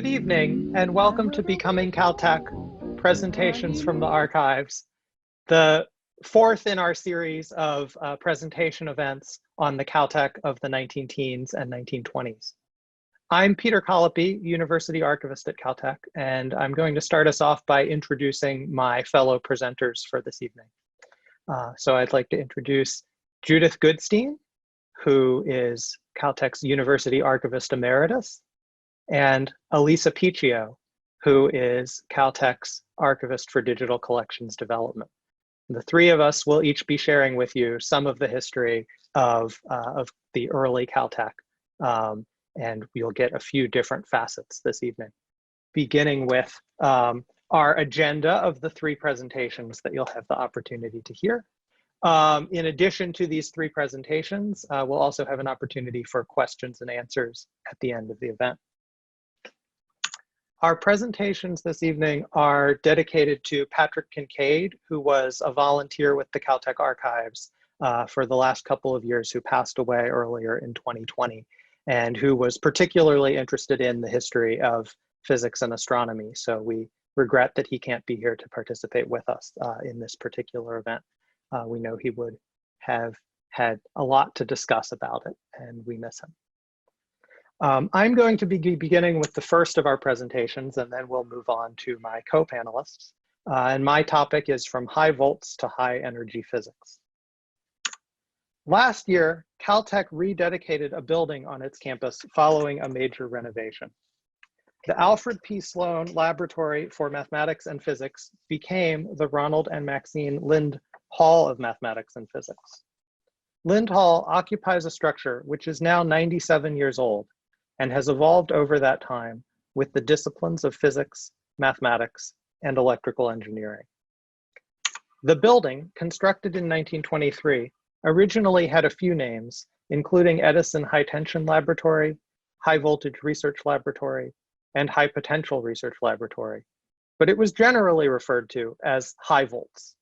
Good evening, and welcome to Becoming Caltech, Presentations from the Archives, the fourth in our series of presentation events on the Caltech of the 19 teens and 1920s. I'm Peter Colopy, University Archivist at Caltech, and I'm going to start us off by introducing my fellow presenters for this evening. So I'd like to introduce Judith Goodstein, who is Caltech's University Archivist Emeritus, and Elisa Picchio, who is Caltech's Archivist for Digital Collections Development. The three of us will each be sharing with you some of the history of the early Caltech, and we'll get a few different facets this evening, beginning with our agenda of the three presentations that you'll have the opportunity to hear. In addition to these three presentations, we'll also have an opportunity for questions and answers at the end of the event. Our presentations this evening are dedicated to Patrick Kincaid, who was a volunteer with the Caltech Archives for the last couple of years, who passed away earlier in 2020, and who was particularly interested in the history of physics and astronomy. So we regret that he can't be here to participate with us in this particular event. We know he would have had a lot to discuss about it, and we miss him. I'm going to be beginning with the first of our presentations, and then we'll move on to my co-panelists. And my topic is From High Volts to High Energy Physics. Last year, Caltech rededicated a building on its campus following a major renovation. The Alfred P. Sloan Laboratory for Mathematics and Physics became the Ronald and Maxine Lind Hall of Mathematics and Physics. Lind Hall occupies a structure which is now 97 years old and has evolved over that time with the disciplines of physics, mathematics, and electrical engineering. The building, constructed in 1923, originally had a few names, including Edison High Tension Laboratory, High Voltage Research Laboratory, and High Potential Research Laboratory, but it was generally referred to as High Volts.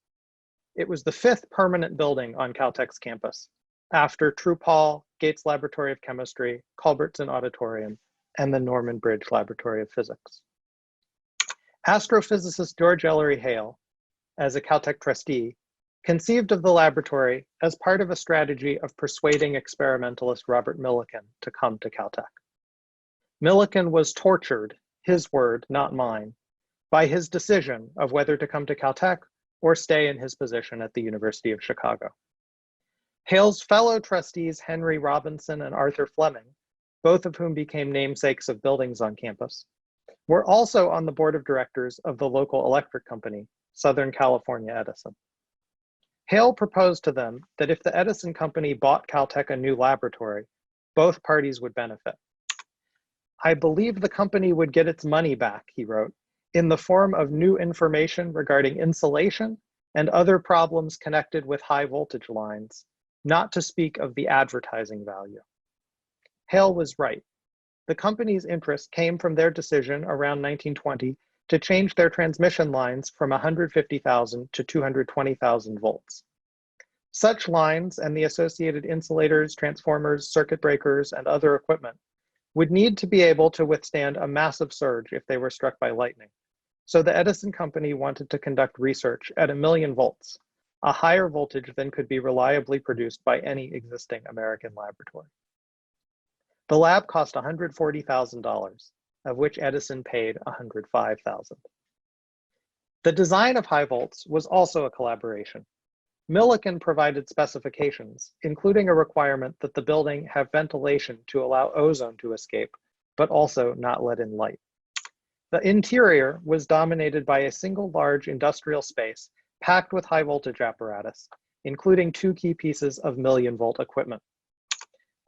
It was the fifth permanent building on Caltech's campus, after Troop Hall, Gates Laboratory of Chemistry, Culbertson Auditorium, and the Norman Bridge Laboratory of Physics. Astrophysicist George Ellery Hale, as a Caltech trustee, conceived of the laboratory as part of a strategy of persuading experimentalist Robert Millikan to come to Caltech. Millikan was tortured, his word, not mine, by his decision of whether to come to Caltech or stay in his position at the University of Chicago. Hale's fellow trustees, Henry Robinson and Arthur Fleming, both of whom became namesakes of buildings on campus, were also on the board of directors of the local electric company, Southern California Edison. Hale proposed to them that if the Edison company bought Caltech a new laboratory, both parties would benefit. I believe the company would get its money back, he wrote, in the form of new information regarding insulation and other problems connected with high voltage lines, not to speak of the advertising value. Hale was right. The company's interest came from their decision around 1920 to change their transmission lines from 150,000 to 220,000 volts. Such lines and the associated insulators, transformers, circuit breakers, and other equipment would need to be able to withstand a massive surge if they were struck by lightning. So the Edison company wanted to conduct research at 1,000,000 volts, a higher voltage than could be reliably produced by any existing American laboratory. The lab cost $140,000, of which Edison paid $105,000. The design of high volts was also a collaboration. Millikan provided specifications, including a requirement that the building have ventilation to allow ozone to escape, but also not let in light. The interior was dominated by a single large industrial space packed with high voltage apparatus, including two key pieces of 1,000,000-volt equipment.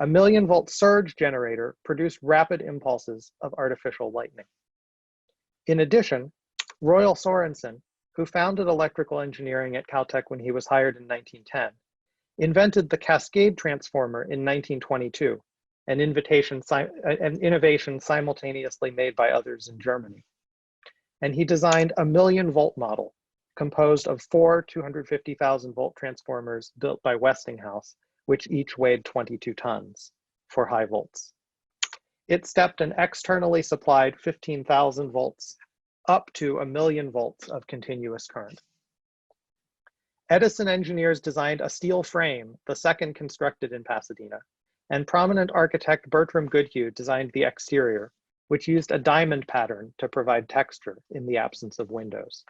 A 1,000,000-volt surge generator produced rapid impulses of artificial lightning. In addition, Royal Sorensen, who founded electrical engineering at Caltech when he was hired in 1910, invented the cascade transformer in 1922, an innovation simultaneously made by others in Germany. And he designed a 1,000,000-volt model, composed of 4 250,000-volt transformers built by Westinghouse, which each weighed 22 tons for high volts. It stepped an externally supplied 15,000 volts up to 1,000,000 volts of continuous current. Edison engineers designed a steel frame, the second constructed in Pasadena, and prominent architect Bertram Goodhue designed the exterior, which used a diamond pattern to provide texture in the absence of windows.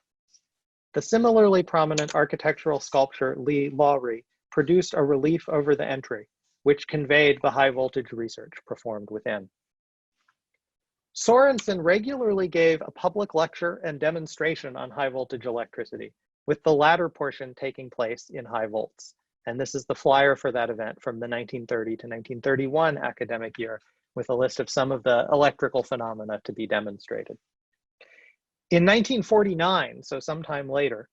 The similarly prominent architectural sculptor Lee Lowry produced a relief over the entry, which conveyed the high voltage research performed within. Sorensen regularly gave a public lecture and demonstration on high voltage electricity, with the latter portion taking place in high volts. And this is the flyer for that event from the 1930 to 1931 academic year, with a list of some of the electrical phenomena to be demonstrated. In 1949, so sometime later,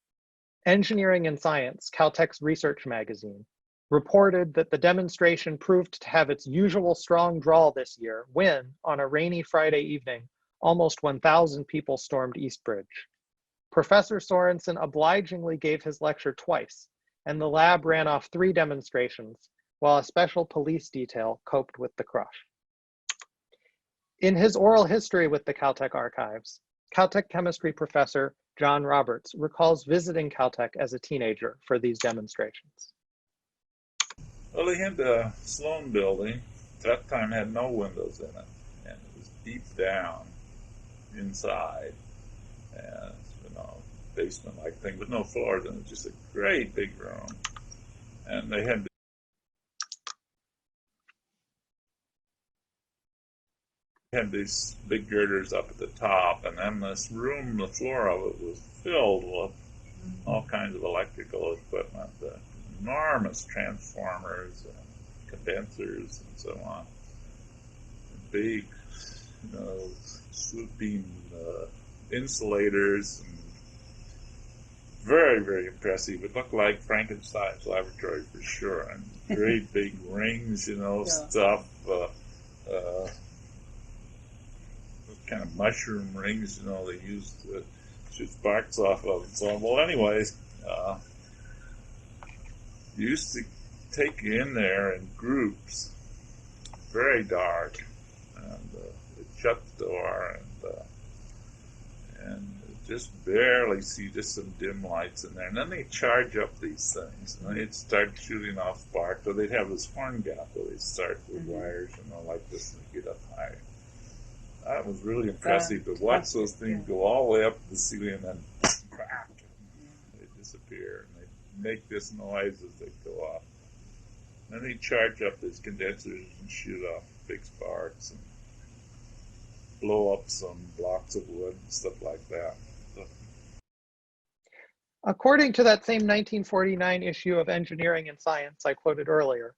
Engineering and Science, Caltech's research magazine, reported that the demonstration proved to have its usual strong draw this year when, on a rainy Friday evening, almost 1,000 people stormed Eastbridge. Professor Sorensen obligingly gave his lecture twice, and the lab ran off 3 demonstrations, while a special police detail coped with the crush. In his oral history with the Caltech archives, Caltech chemistry professor John Roberts recalls visiting Caltech as a teenager for these demonstrations. Well, they had the Sloan building. At that time had no windows in it, and it was deep down inside, and basement-like thing with no floors, and it was just a great big room. And they had these big girders up at the top, and then this room, the floor of it was filled with all kinds of electrical equipment, enormous transformers and condensers and so on. Big, swooping insulators, and very, very impressive. It looked like Frankenstein's laboratory for sure, and great big rings, stuff. Kind of mushroom rings, they used to shoot sparks off of. So, well, anyways, you used to take you in there in groups, very dark, and it shut the door, and just barely see just some dim lights in there. And then they charge up these things, and they'd start shooting off sparks. So they'd have this horn gap where they start with wires, like this, and get up higher. That was really impressive to watch those things go all the way up to the ceiling and then crack, and they disappear, and they make this noise as they go off. Then they charge up these condensers and shoot off big sparks and blow up some blocks of wood and stuff like that. According to that same 1949 issue of Engineering and Science I quoted earlier,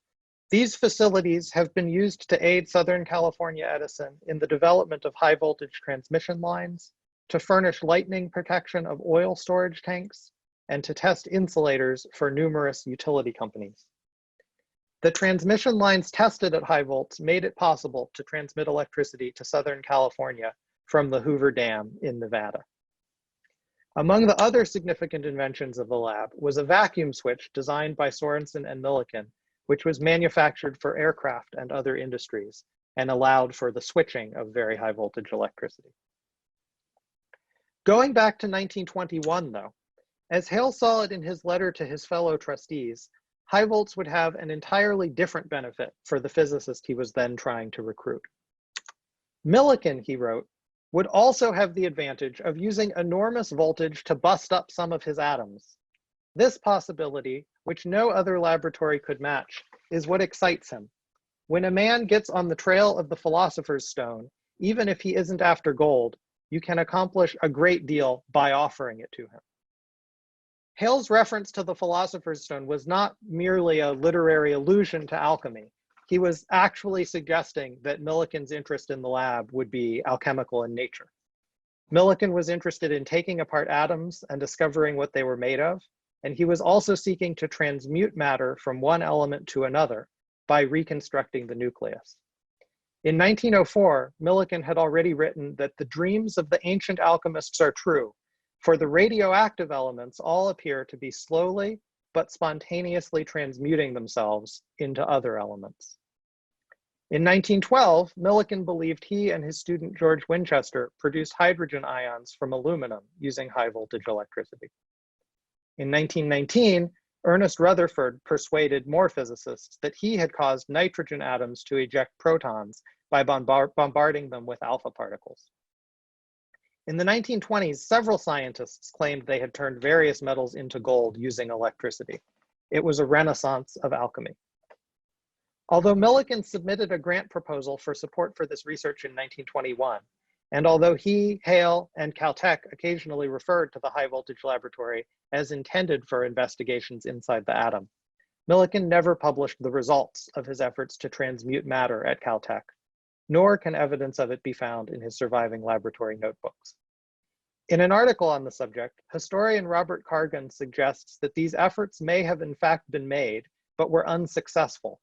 these facilities have been used to aid Southern California Edison in the development of high voltage transmission lines, to furnish lightning protection of oil storage tanks, and to test insulators for numerous utility companies. The transmission lines tested at high volts made it possible to transmit electricity to Southern California from the Hoover Dam in Nevada. Among the other significant inventions of the lab was a vacuum switch designed by Sorensen and Millikan, which was manufactured for aircraft and other industries and allowed for the switching of very high voltage electricity. Going back to 1921 though, as Hale saw it in his letter to his fellow trustees, high volts would have an entirely different benefit for the physicist he was then trying to recruit. Millikan, he wrote, would also have the advantage of using enormous voltage to bust up some of his atoms. This possibility, which no other laboratory could match, is what excites him. When a man gets on the trail of the philosopher's stone, even if he isn't after gold, you can accomplish a great deal by offering it to him. Hale's reference to the philosopher's stone was not merely a literary allusion to alchemy. He was actually suggesting that Millikan's interest in the lab would be alchemical in nature. Millikan was interested in taking apart atoms and discovering what they were made of, and he was also seeking to transmute matter from one element to another by reconstructing the nucleus. In 1904, Millikan had already written that the dreams of the ancient alchemists are true, for the radioactive elements all appear to be slowly but spontaneously transmuting themselves into other elements. In 1912, Millikan believed he and his student George Winchester produced hydrogen ions from aluminum using high voltage electricity. In 1919, Ernest Rutherford persuaded more physicists that he had caused nitrogen atoms to eject protons by bombarding them with alpha particles. In the 1920s, several scientists claimed they had turned various metals into gold using electricity. It was a renaissance of alchemy. Although Millikan submitted a grant proposal for support for this research in 1921, and although he, Hale, and Caltech occasionally referred to the high voltage laboratory as intended for investigations inside the atom, Millikan never published the results of his efforts to transmute matter at Caltech, nor can evidence of it be found in his surviving laboratory notebooks. In an article on the subject, historian Robert Cargan suggests that these efforts may have in fact been made, but were unsuccessful,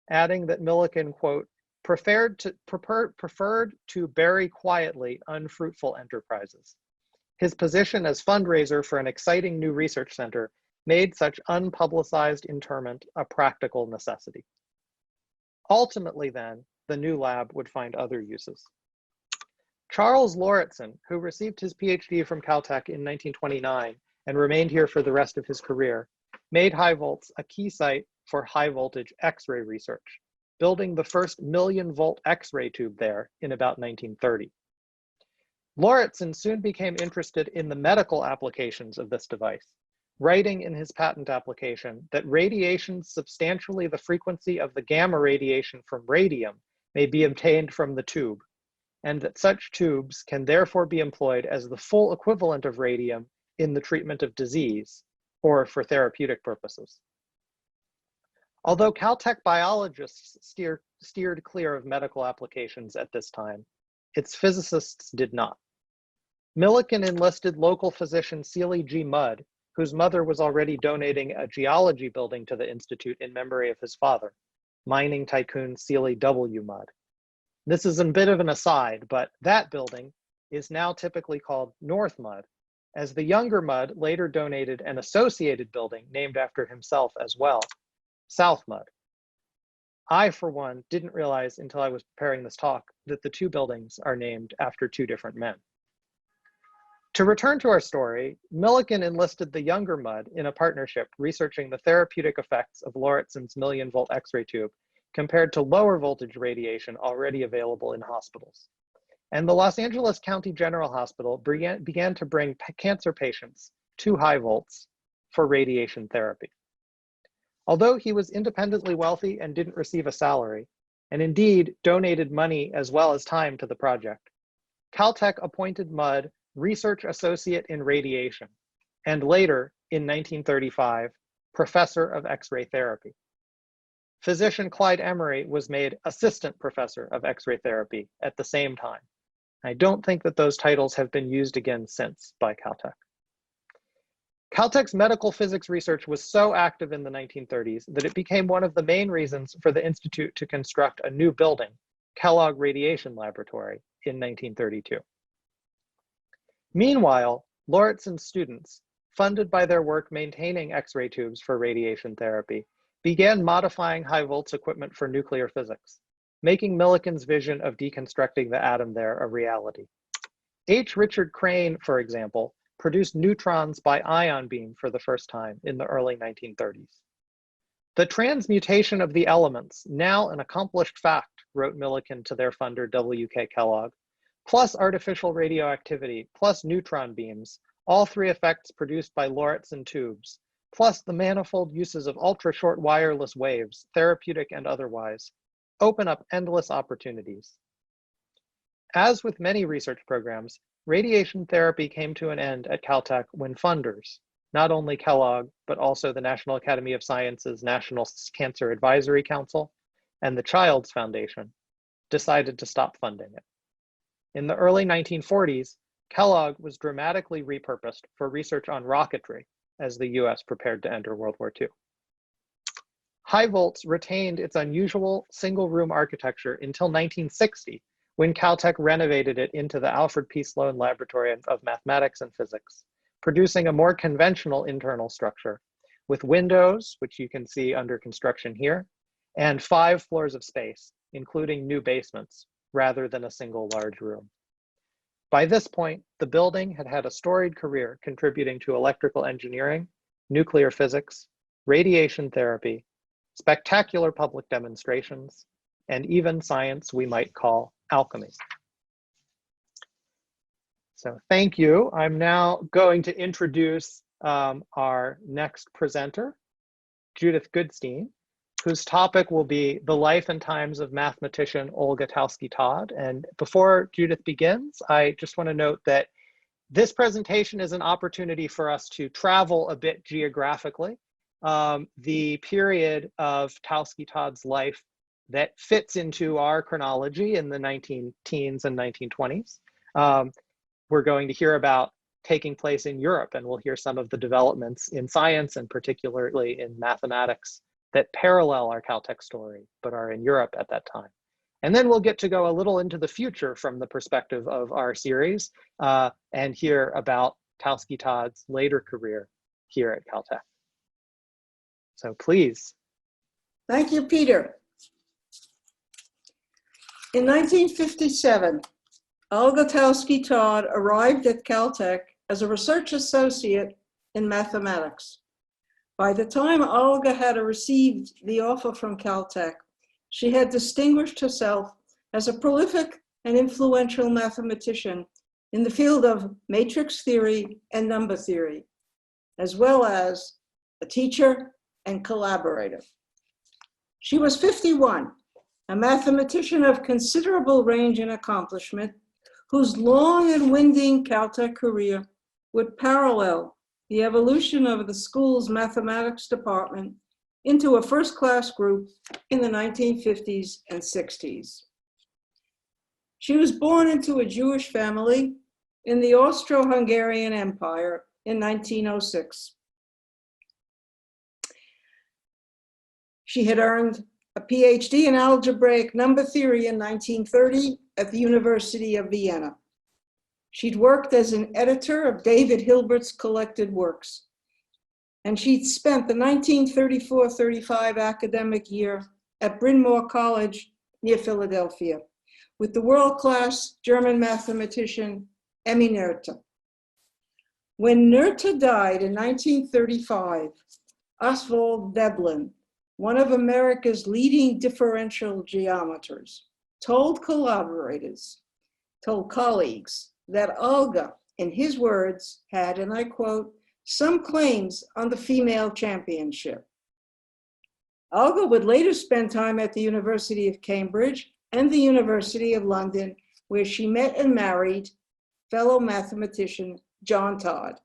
adding that Millikan, quote, preferred to bury quietly unfruitful enterprises. His position as fundraiser for an exciting new research center made such unpublicized interment a practical necessity. Ultimately then, the new lab would find other uses. Charles Lauritsen, who received his PhD from Caltech in 1929 and remained here for the rest of his career, made high volts a key site for high voltage X-ray research, building the first 1,000,000-volt X-ray tube there in about 1930. Lauritsen soon became interested in the medical applications of this device, writing in his patent application that radiations substantially the frequency of the gamma radiation from radium may be obtained from the tube, and that such tubes can therefore be employed as the full equivalent of radium in the treatment of disease or for therapeutic purposes. Although Caltech biologists steered clear of medical applications at this time, its physicists did not. Millikan enlisted local physician Sealy G. Mudd, whose mother was already donating a geology building to the institute in memory of his father, mining tycoon Sealy W. Mudd. This is a bit of an aside, but that building is now typically called North Mudd, as the younger Mudd later donated an associated building named after himself as well, South Mudd. I, for one, didn't realize until I was preparing this talk that the two buildings are named after two different men. To return to our story, Millikan enlisted the younger Mudd in a partnership researching the therapeutic effects of Lauritsen's 1,000,000-volt X-ray tube compared to lower voltage radiation already available in hospitals. And the Los Angeles County General Hospital began to bring cancer patients to high volts for radiation therapy. Although he was independently wealthy and didn't receive a salary, and indeed donated money as well as time to the project, Caltech appointed Mudd Research Associate in Radiation, and later, in 1935, Professor of X-ray Therapy. Physician Clyde Emery was made Assistant Professor of X-ray Therapy at the same time. I don't think that those titles have been used again since by Caltech. Caltech's medical physics research was so active in the 1930s that it became one of the main reasons for the Institute to construct a new building, Kellogg Radiation Laboratory, in 1932. Meanwhile, Lauritsen's students, funded by their work maintaining X-ray tubes for radiation therapy, began modifying high volts equipment for nuclear physics, making Millikan's vision of deconstructing the atom there a reality. H. Richard Crane, for example, produced neutrons by ion beam for the first time in the early 1930s. The transmutation of the elements, now an accomplished fact, wrote Millikan to their funder W.K. Kellogg, plus artificial radioactivity, plus neutron beams, all three effects produced by Lauritsen tubes, plus the manifold uses of ultra-short wireless waves, therapeutic and otherwise, open up endless opportunities. As with many research programs, radiation therapy came to an end at Caltech when funders, not only Kellogg, but also the National Academy of Sciences National Cancer Advisory Council and the Child's Foundation, decided to stop funding it. In the early 1940s, Kellogg was dramatically repurposed for research on rocketry as the US prepared to enter World War II. High volts retained its unusual single-room architecture until 1960, when Caltech renovated it into the Alfred P. Sloan Laboratory of Mathematics and Physics, producing a more conventional internal structure with windows, which you can see under construction here, and 5 floors of space, including new basements, rather than a single large room. By this point, the building had had a storied career contributing to electrical engineering, nuclear physics, radiation therapy, spectacular public demonstrations, and even science we might call alchemy. So thank you. I'm now going to introduce our next presenter, Judith Goodstein, whose topic will be the life and times of mathematician Olga Taussky-Todd. And before Judith begins, I just want to note that this presentation is an opportunity for us to travel a bit geographically. The period of Taussky-Todd's life that fits into our chronology in the 19-teens and 1920s. We're going to hear about taking place in Europe, and we'll hear some of the developments in science and particularly in mathematics that parallel our Caltech story, but are in Europe at that time. And then we'll get to go a little into the future from the perspective of our series and hear about Taussky-Todd's later career here at Caltech. So please. Thank you, Peter. In 1957, Olga Taussky-Todd arrived at Caltech as a research associate in mathematics. By the time Olga had received the offer from Caltech, she had distinguished herself as a prolific and influential mathematician in the field of matrix theory and number theory, as well as a teacher and collaborator. She was 51, a mathematician of considerable range and accomplishment, whose long and winding Caltech career would parallel the evolution of the school's mathematics department into a first-class group in the 1950s and 60s. She was born into a Jewish family in the Austro-Hungarian Empire in 1906. She had earned a PhD in algebraic number theory in 1930 at the University of Vienna. She'd worked as an editor of David Hilbert's collected works, and she'd spent the 1934-35 academic year at Bryn Mawr College near Philadelphia with the world-class German mathematician Emmy Noether. When Noether died in 1935, Oswald Veblen, one of America's leading differential geometers, told colleagues, that Olga, in his words, had, and I quote, some claims on the female championship. Olga would later spend time at the University of Cambridge and the University of London, where she met and married fellow mathematician John Todd.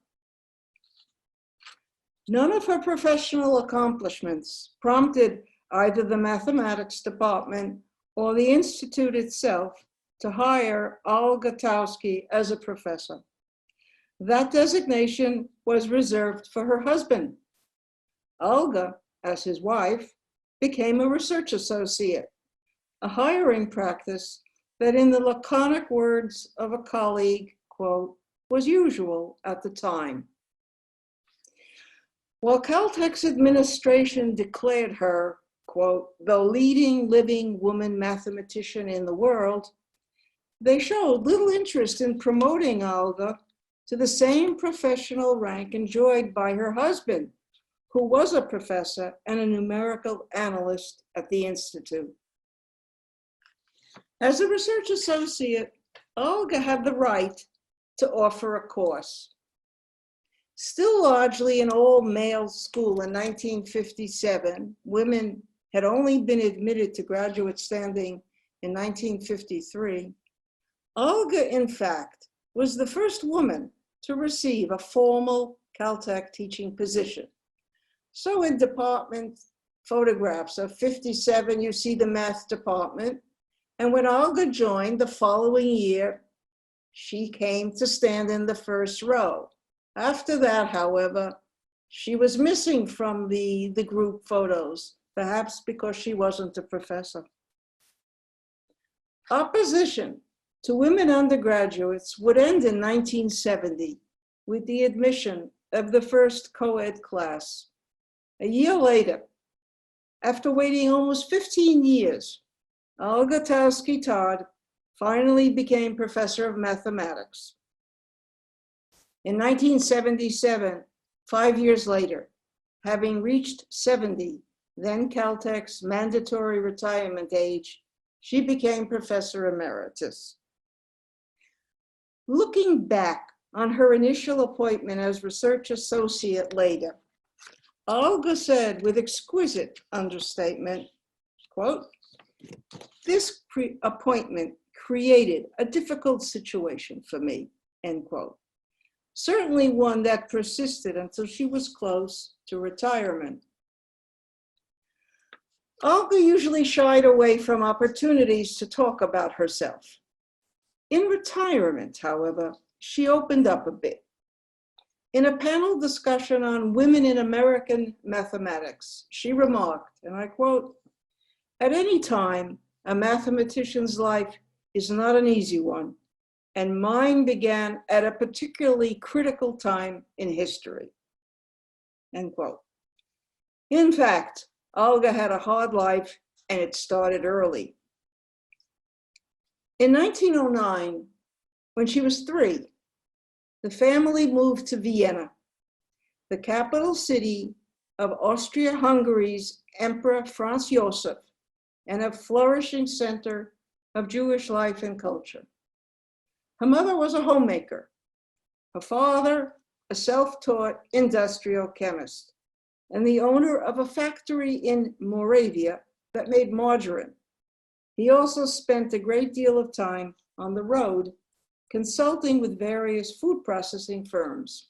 None of her professional accomplishments prompted either the mathematics department or the institute itself to hire Olga Taussky as a professor. That designation was reserved for her husband. Olga, as his wife, became a research associate, a hiring practice that, in the laconic words of a colleague, quote, was usual at the time. While Caltech's administration declared her, quote, the leading living woman mathematician in the world, they showed little interest in promoting Olga to the same professional rank enjoyed by her husband, who was a professor and a numerical analyst at the Institute. As a research associate, Olga had the right to offer a course. Still largely an all-male school in 1957, women had only been admitted to graduate standing in 1953. Olga, in fact, was the first woman to receive a formal Caltech teaching position. So in department photographs of 57, you see the math department. And when Olga joined the following year, she came to stand in the first row. After that, however, she was missing from the group photos, perhaps because she wasn't a professor. Opposition to women undergraduates would end in 1970 with the admission of the first co-ed class. A year later, after waiting almost 15 years Olga Taussky-Todd finally became professor of mathematics. In 1977, 5 years later, having reached 70, then Caltech's mandatory retirement age, she became professor emeritus. Looking back on her initial appointment as research associate later, Olga said with exquisite understatement, quote, "This appointment created a difficult situation for me," end quote. Certainly one that persisted until she was close to retirement. Olga usually shied away from opportunities to talk about herself. In retirement, however, she opened up a bit. In a panel discussion on women in American mathematics, she remarked, and I quote, "At any time, a mathematician's life is not an easy one, and mine began at a particularly critical time in history," end quote. In fact, Olga had a hard life, and it started early. In 1909, when she was 3, the family moved to Vienna, the capital city of Austria-Hungary's Emperor Franz Joseph, and a flourishing center of Jewish life and culture. Her mother was a homemaker. Her father, a self-taught industrial chemist, and the owner of a factory in Moravia that made margarine. He also spent a great deal of time on the road, consulting with various food processing firms.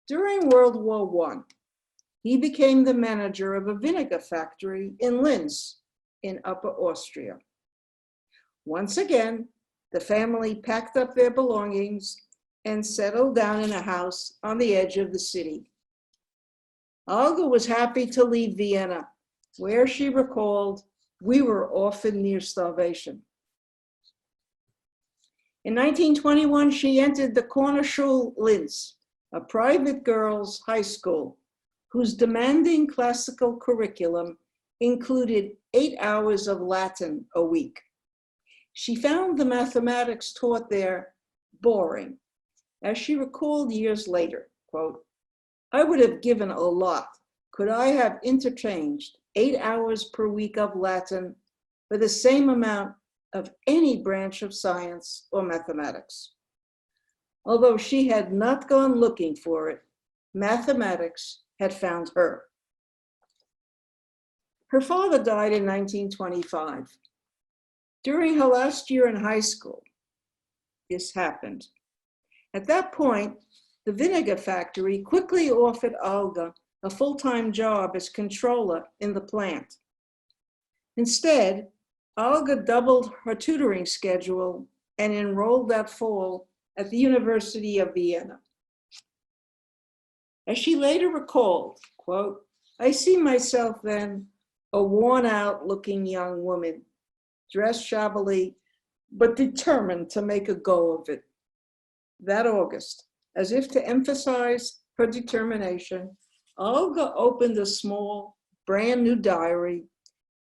During World War I, he became the manager of a vinegar factory in Linz, in Upper Austria. Once again, the family packed up their belongings and settled down in a house on the edge of the city. Olga was happy to leave Vienna, where she recalled, "We were often near starvation." In 1921, she entered the Cornerschule Linz, a private girls' high school, whose demanding classical curriculum included 8 hours of Latin a week. She found the mathematics taught there boring. As she recalled years later, quote, "I would have given a lot could I have interchanged 8 hours per week of Latin for the same amount of any branch of science or mathematics." Although she had not gone looking for it, mathematics had found her. Her father died in 1925. During her last year in high school, this happened. At that point, the vinegar factory quickly offered Olga a full-time job as controller in the plant. Instead, Olga doubled her tutoring schedule and enrolled that fall at the University of Vienna. As she later recalled, quote, "I see myself then a worn-out looking young woman, dressed shabbily, but determined to make a go of it." That August, as if to emphasize her determination, Olga opened a small, brand new diary,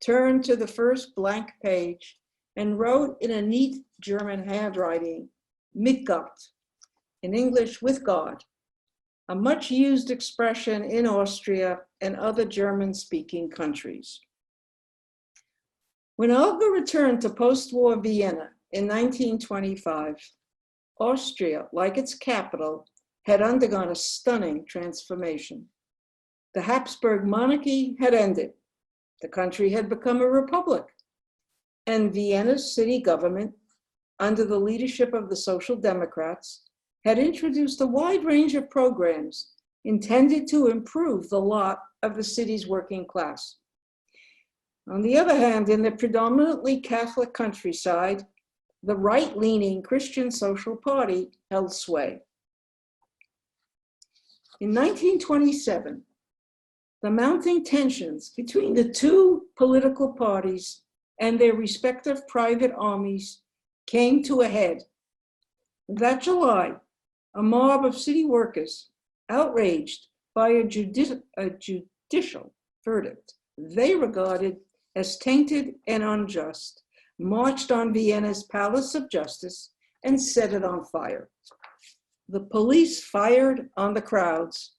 turned to the first blank page, and wrote in a neat German handwriting, "Mit Gott," in English, "with God," a much used expression in Austria and other German-speaking countries. When Olga returned to post-war Vienna in 1925, Austria, like its capital, had undergone a stunning transformation. The Habsburg monarchy had ended. The country had become a republic. And Vienna's city government, under the leadership of the Social Democrats, had introduced a wide range of programs intended to improve the lot of the city's working class. On the other hand, in the predominantly Catholic countryside, the right-leaning Christian Social Party held sway. In 1927, the mounting tensions between the two political parties and their respective private armies came to a head. That July, a mob of city workers, outraged by a judicial verdict they regarded as tainted and unjust, marched on Vienna's Palace of Justice and set it on fire. The police fired on the crowds,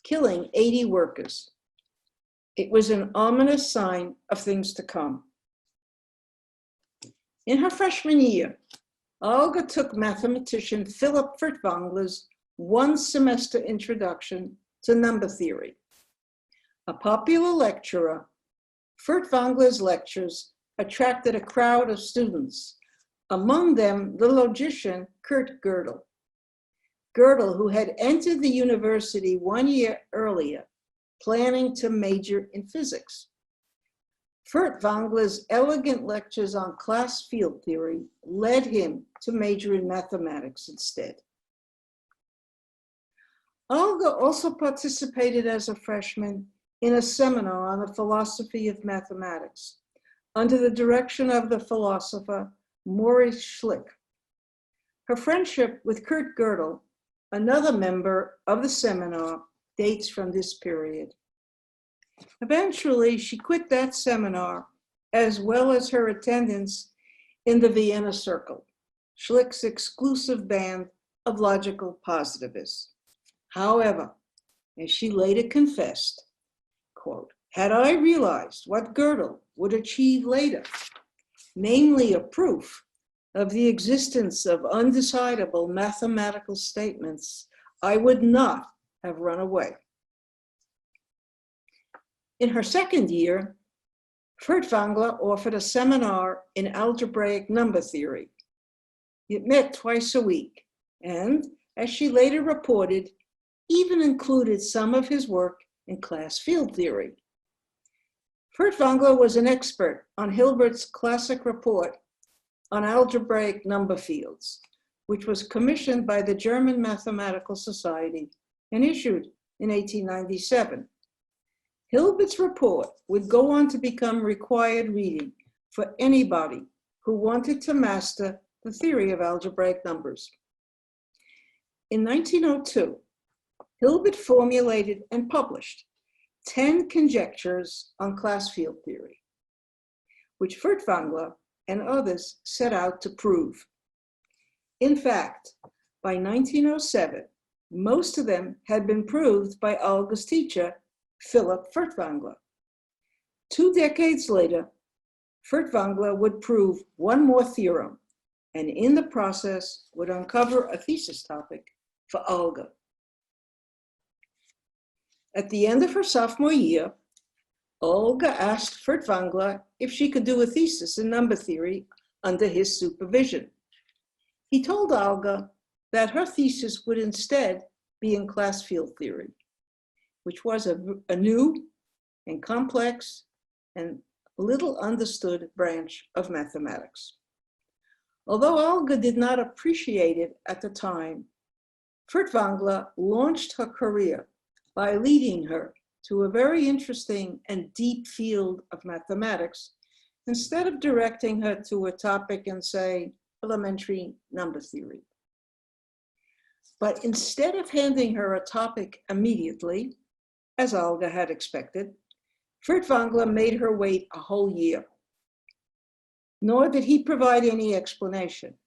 killing 80 workers. It was an ominous sign of things to come. In her freshman year, Olga took mathematician Philip Furtwängler's one-semester introduction to number theory. A popular lecturer, Furtwängler's lectures attracted a crowd of students, among them the logician Kurt Gödel. Gödel, who had entered the university 1 year earlier, planning to major in physics. Furtwängler's elegant lectures on class field theory led him to major in mathematics instead. Olga also participated as a freshman in a seminar on the philosophy of mathematics under the direction of the philosopher Maurice Schlick. Her friendship with Kurt Gödel, another member of the seminar, dates from this period. Eventually, she quit that seminar, as well as her attendance in the Vienna Circle, Schlick's exclusive band of logical positivists. However, as she later confessed, quote, "Had I realized what Gödel would achieve later, namely a proof of the existence of undecidable mathematical statements, I would not have run away." In her second year, Furtwängler offered a seminar in algebraic number theory. It met twice a week, and, as she later reported, even included some of his work in class field theory. Furtwängler was an expert on Hilbert's classic report on algebraic number fields, which was commissioned by the German Mathematical Society and issued in 1897. Hilbert's report would go on to become required reading for anybody who wanted to master the theory of algebraic numbers. In 1902, Hilbert formulated and published 10 conjectures on class field theory, which Furtwängler and others set out to prove. In fact, by 1907, most of them had been proved by Olga's teacher, Philip Furtwängler. 2 decades later, Furtwängler would prove one more theorem, and in the process would uncover a thesis topic for Olga. At the end of her sophomore year, Olga asked Furtwängler if she could do a thesis in number theory under his supervision. He told Olga that her thesis would instead be in class field theory, which was a new and complex and little understood branch of mathematics. Although Olga did not appreciate it at the time, Furtwängler launched her career by leading her to a very interesting and deep field of mathematics, instead of directing her to a topic in, say, elementary number theory. But instead of handing her a topic immediately, as Olga had expected, Furtwängler made her wait a whole year. Nor did he provide any explanation.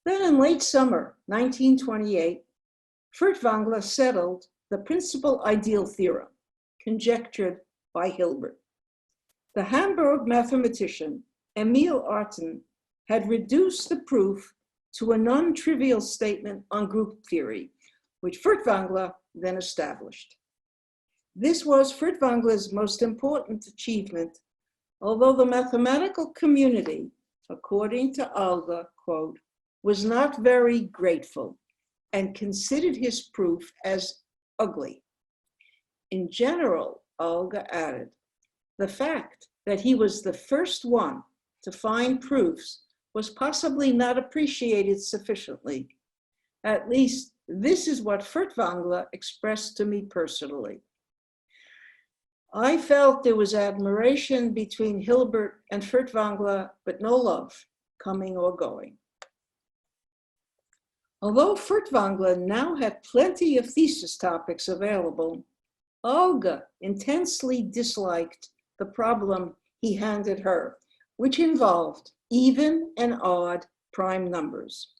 Then in late summer 1928, Furtwängler settled the principal ideal theorem, conjectured by Hilbert. The Hamburg mathematician Emil Artin had reduced the proof to a non-trivial statement on group theory, which Furtwängler then established. This was Furtwängler's most important achievement, although the mathematical community, according to Olga, quote, was not very grateful and considered his proof as ugly. In general, Olga added, the fact that he was the first one to find proofs was possibly not appreciated sufficiently. At least this is what Furtwängler expressed to me personally. I felt there was admiration between Hilbert and Furtwängler, but no love, coming or going. Although Furtwängler now had plenty of thesis topics available, Olga intensely disliked the problem he handed her, which involved even and odd prime numbers.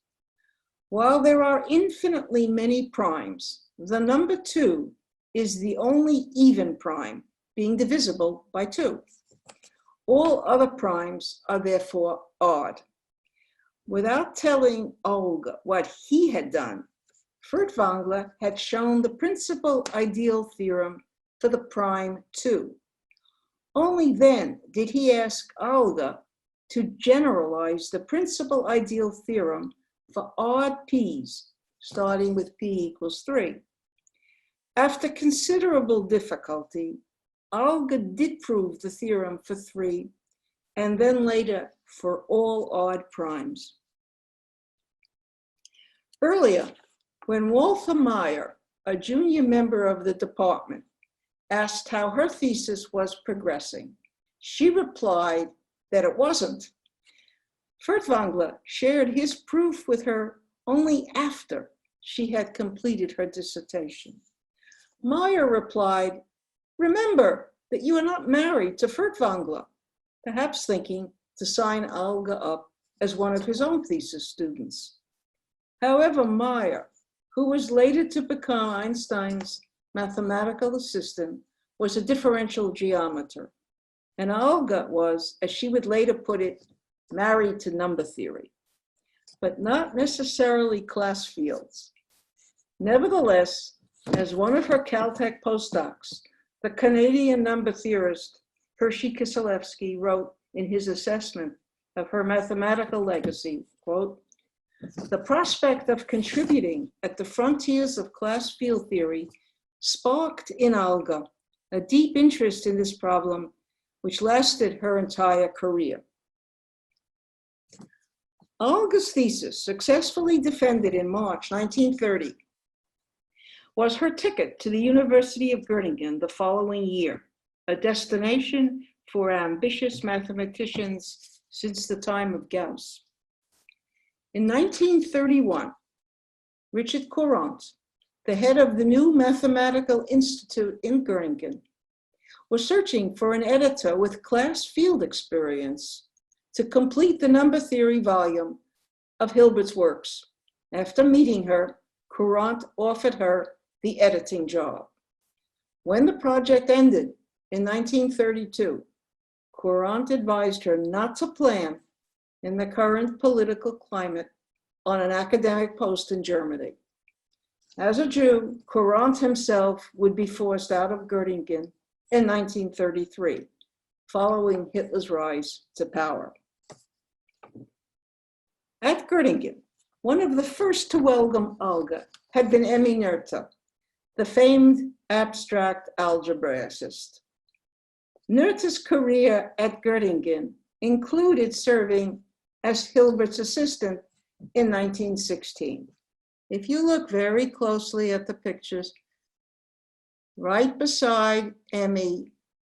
While there are infinitely many primes, the number 2 is the only even prime, being divisible by 2. All other primes are therefore odd. Without telling Olga what he had done, Furtwängler had shown the principal ideal theorem for the prime 2. Only then did he ask Olga to generalize the principal ideal theorem for odd p's, starting with p equals 3. After considerable difficulty, Olga did prove the theorem for 3, and then later for all odd primes. Earlier, when Walther Meyer, a junior member of the department, asked how her thesis was progressing, she replied that it wasn't. Furtwängler shared his proof with her only after she had completed her dissertation. Meyer replied, "Remember that you are not married to Furtwängler," perhaps thinking to sign Olga up as one of his own thesis students. However, Meyer, who was later to become Einstein's mathematical assistant, was a differential geometer, and Olga was, as she would later put it, married to number theory, but not necessarily class fields. Nevertheless, as one of her Caltech postdocs, the Canadian number theorist Hershey Kiselewski wrote in his assessment of her mathematical legacy, quote, "The prospect of contributing at the frontiers of class field theory sparked in Olga a deep interest in this problem, which lasted her entire career." Olga's thesis, successfully defended in March 1930, was her ticket to the University of Göttingen the following year, a destination for ambitious mathematicians since the time of Gauss. In 1931, Richard Courant, the head of the new Mathematical Institute in Göttingen, was searching for an editor with class field experience to complete the number theory volume of Hilbert's works. After meeting her, Courant offered her the editing job. When the project ended in 1932, Courant advised her not to plan, in the current political climate, on an academic post in Germany. As a Jew, Courant himself would be forced out of Göttingen in 1933, following Hitler's rise to power. At Göttingen, one of the first to welcome Olga had been Emmy Noether, the famed abstract algebraicist. Noether's career at Göttingen included serving as Hilbert's assistant in 1916. If you look very closely at the pictures, right beside Emmy,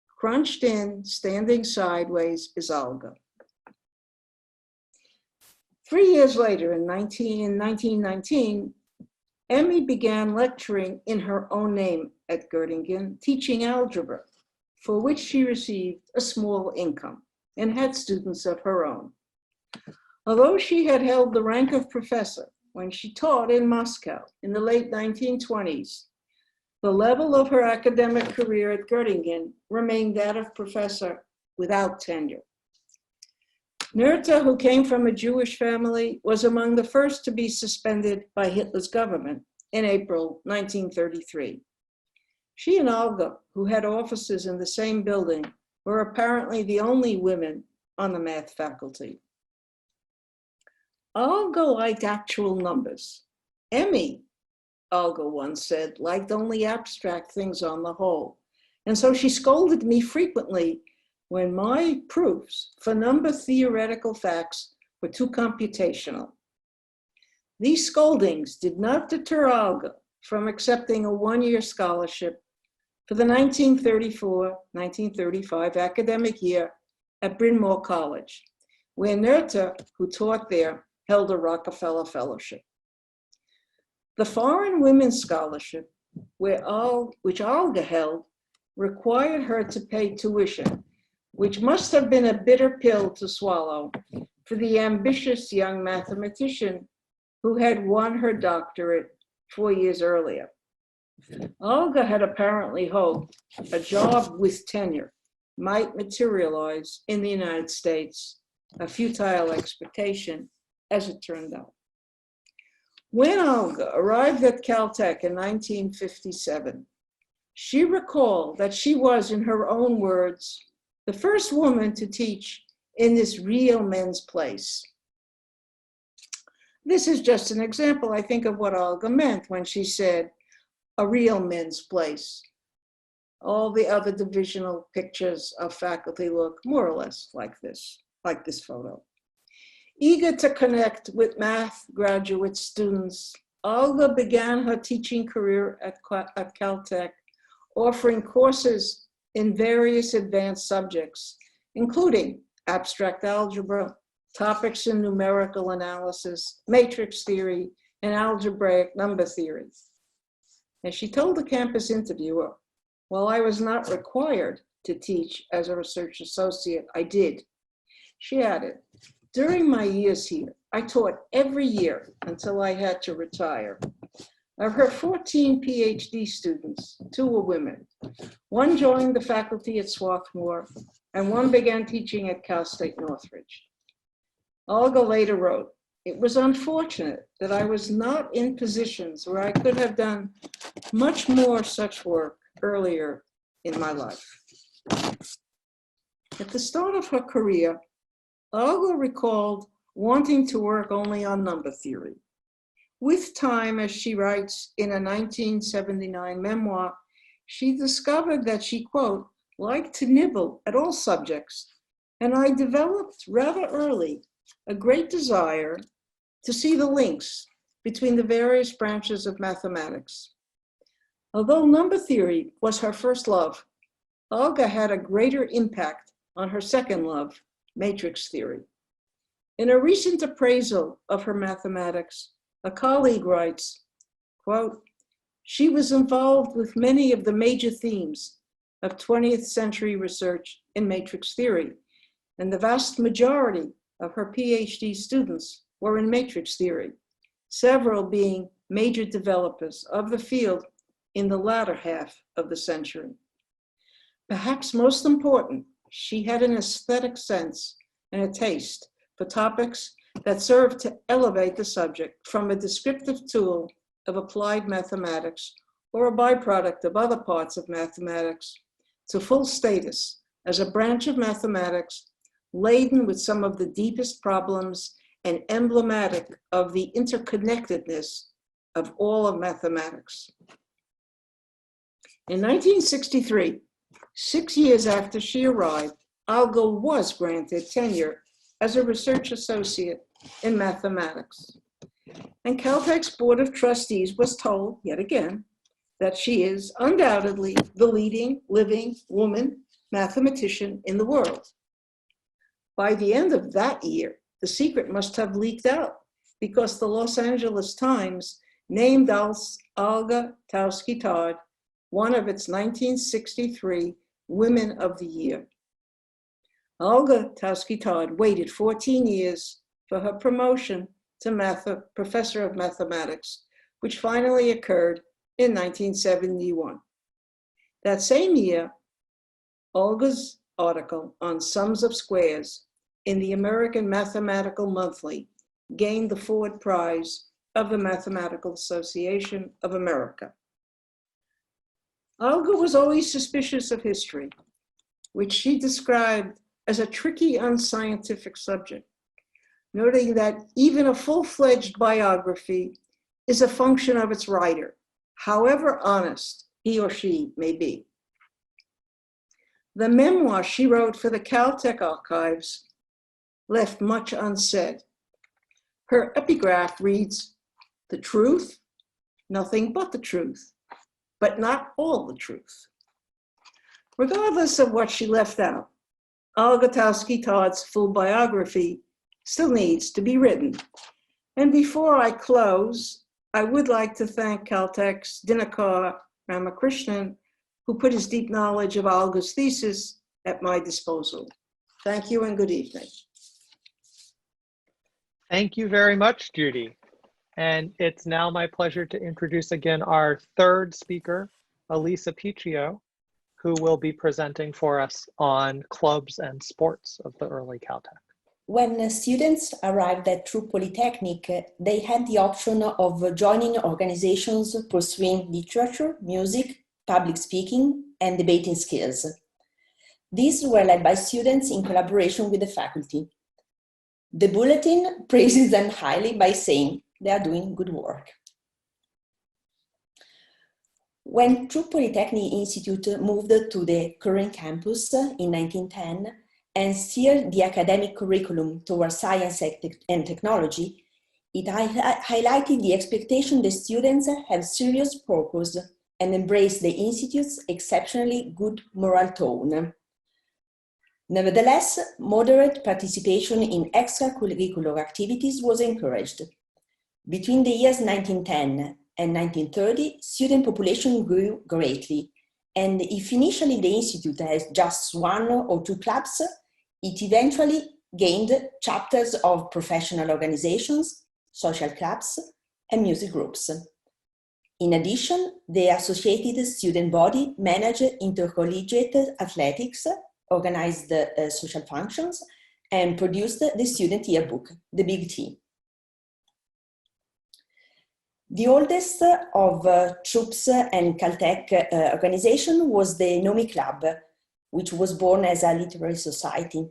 crunched in, standing sideways, is Olga. 3 years later, in 1919, Emmy began lecturing in her own name at Göttingen, teaching algebra, for which she received a small income and had students of her own. Although she had held the rank of professor when she taught in Moscow in the late 1920s, the level of her academic career at Göttingen remained that of professor without tenure. Noether, who came from a Jewish family, was among the first to be suspended by Hitler's government in April 1933. She and Olga, who had offices in the same building, were apparently the only women on the math faculty. Olga liked actual numbers. Emmy, Olga once said, liked only abstract things on the whole. And so she scolded me frequently when my proofs for number theoretical facts were too computational. These scoldings did not deter Olga from accepting a one-year scholarship for the 1934-1935 academic year at Bryn Mawr College, where Noether, who taught there, held a Rockefeller Fellowship. The Foreign Women's Scholarship, which Olga held, required her to pay tuition, which must have been a bitter pill to swallow for the ambitious young mathematician who had won her doctorate 4 years earlier. Olga had apparently hoped a job with tenure might materialize in the United States, a futile expectation, as it turned out. When Olga arrived at Caltech in 1957, she recalled that she was, in her own words, the first woman to teach in this real men's place. This is just an example, I think, of what Olga meant when she said, a real men's place. All the other divisional pictures of faculty look more or less like this photo. Eager to connect with math graduate students, Olga began her teaching career at Caltech, offering courses in various advanced subjects, including abstract algebra, topics in numerical analysis, matrix theory, and algebraic number theory. As she told the campus interviewer, while I was not required to teach as a research associate, I did. She added, during my years here, I taught every year until I had to retire. Of her 14 PhD students, 2 were women. 1 joined the faculty at Swarthmore, and 1 began teaching at Cal State Northridge. Olga later wrote, it was unfortunate that I was not in positions where I could have done much more such work earlier in my life. At the start of her career, Olga recalled wanting to work only on number theory. With time, as she writes in a 1979 memoir, she discovered that she, quote, liked to nibble at all subjects, and I developed rather early a great desire to see the links between the various branches of mathematics. Although number theory was her first love, Olga had a greater impact on her second love, matrix theory. In a recent appraisal of her mathematics, a colleague writes, quote, she was involved with many of the major themes of 20th century research in matrix theory, and the vast majority of her PhD students were in matrix theory, several being major developers of the field in the latter half of the century. Perhaps most important, she had an aesthetic sense and a taste for topics that served to elevate the subject from a descriptive tool of applied mathematics or a byproduct of other parts of mathematics to full status as a branch of mathematics laden with some of the deepest problems and emblematic of the interconnectedness of all of mathematics. In 1963, 6 years after she arrived, Olga was granted tenure as a research associate in mathematics. And Caltech's Board of Trustees was told, yet again, that she is undoubtedly the leading living woman mathematician in the world. By the end of that year, the secret must have leaked out because the Los Angeles Times named Olga Taussky-Todd one of its 1963 Women of the Year. Olga Taussky-Todd waited 14 years for her promotion to Professor of Mathematics, which finally occurred in 1971. That same year, Olga's article on sums of squares in the American Mathematical Monthly gained the Ford Prize of the Mathematical Association of America. Olga was always suspicious of history, which she described as a tricky, unscientific subject, noting that even a full-fledged biography is a function of its writer, however honest he or she may be. The memoir she wrote for the Caltech archives left much unsaid. Her epigraph reads, "The truth, nothing but the truth, but not all the truth." Regardless of what she left out, Olga Taussky-Todd's full biography still needs to be written. And before I close, I would like to thank Caltech's Dinakar Ramakrishnan, who put his deep knowledge of Olga's thesis at my disposal. Thank you and good evening. Thank you very much, Judy. And it's now my pleasure to introduce again our third speaker, Elisa Picchio, who will be presenting for us on clubs and sports of the early Caltech. When students arrived at True Polytechnic, they had the option of joining organizations pursuing literature, music, public speaking, and debating skills. These were led by students in collaboration with the faculty. The bulletin praises them highly by saying they are doing good work. When True Polytechnic Institute moved to the current campus in 1910 and steered the academic curriculum towards science and technology, it highlighted the expectation that students have serious purpose and embrace the Institute's exceptionally good moral tone. Nevertheless, moderate participation in extracurricular activities was encouraged. Between the years 1910 and 1930, student population grew greatly, and if initially the Institute has just 1 or 2 clubs, it eventually gained chapters of professional organizations, social clubs, and music groups. In addition, the associated student body managed intercollegiate athletics, organized social functions, and produced the student yearbook, the Big T. The oldest of Troops and Caltech organization was the NOMI Club, which was born as a literary society.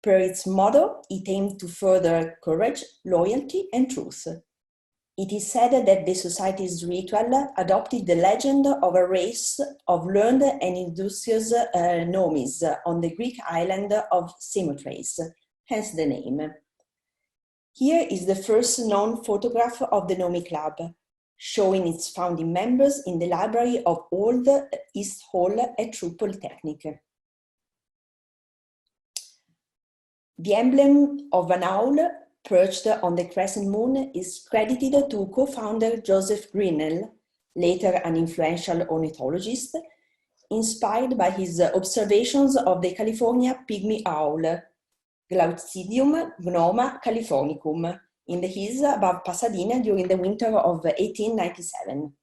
Per its motto, it aimed to further courage, loyalty, and truth. It is said that the society's ritual adopted the legend of a race of learned and industrious nomis on the Greek island of Samothrace, hence the name. Here is the first known photograph of the NOMI Club, showing its founding members in the library of Old East Hall at True Polytechnic. The emblem of an owl perched on the crescent moon is credited to co-founder Joseph Grinnell, later an influential ornithologist, inspired by his observations of the California pygmy owl, Glaucidium gnoma californicum, in the hills above Pasadena during the winter of 1897.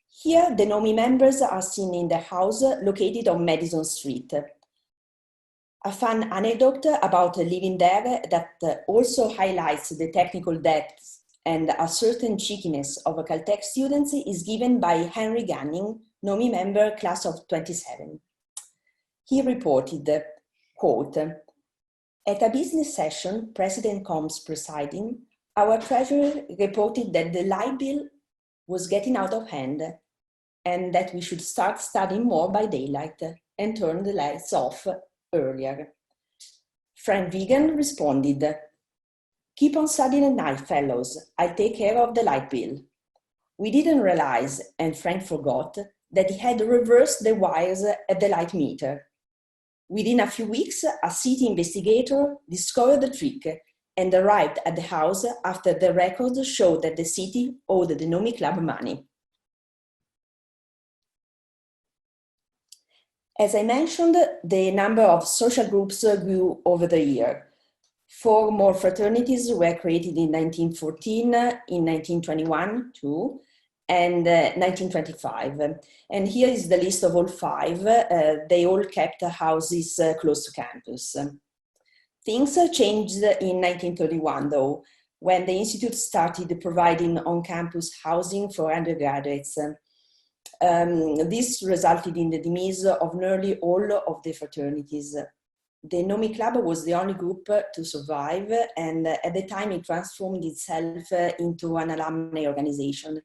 Here, the NOMI members are seen in the house located on Madison Street. A fun anecdote about living there that also highlights the technical depths and a certain cheekiness of Caltech students is given by Henry Gunning, NOMI member class of 27. He reported, quote, "At a business session, President Combs presiding, our treasurer reported that the light bill was getting out of hand and that we should start studying more by daylight and turn the lights off earlier. Frank Vigan responded, 'Keep on studying at night, fellows. I'll take care of the light bill.' We didn't realize, and Frank forgot, that he had reversed the wires at the light meter. Within a few weeks, a city investigator discovered the trick and arrived at the house after the records showed that the city owed the NOMI Club money." As I mentioned, the number of social groups grew over the year. 4 more fraternities were created in 1914, in 1921 too, and 1925. And here is the list of all 5. They all kept houses close to campus. Things changed in 1931 though, when the Institute started providing on-campus housing for undergraduates. This resulted in the demise of nearly all of the fraternities. The NOMI Club was the only group to survive, and at the time it transformed itself into an alumni organization.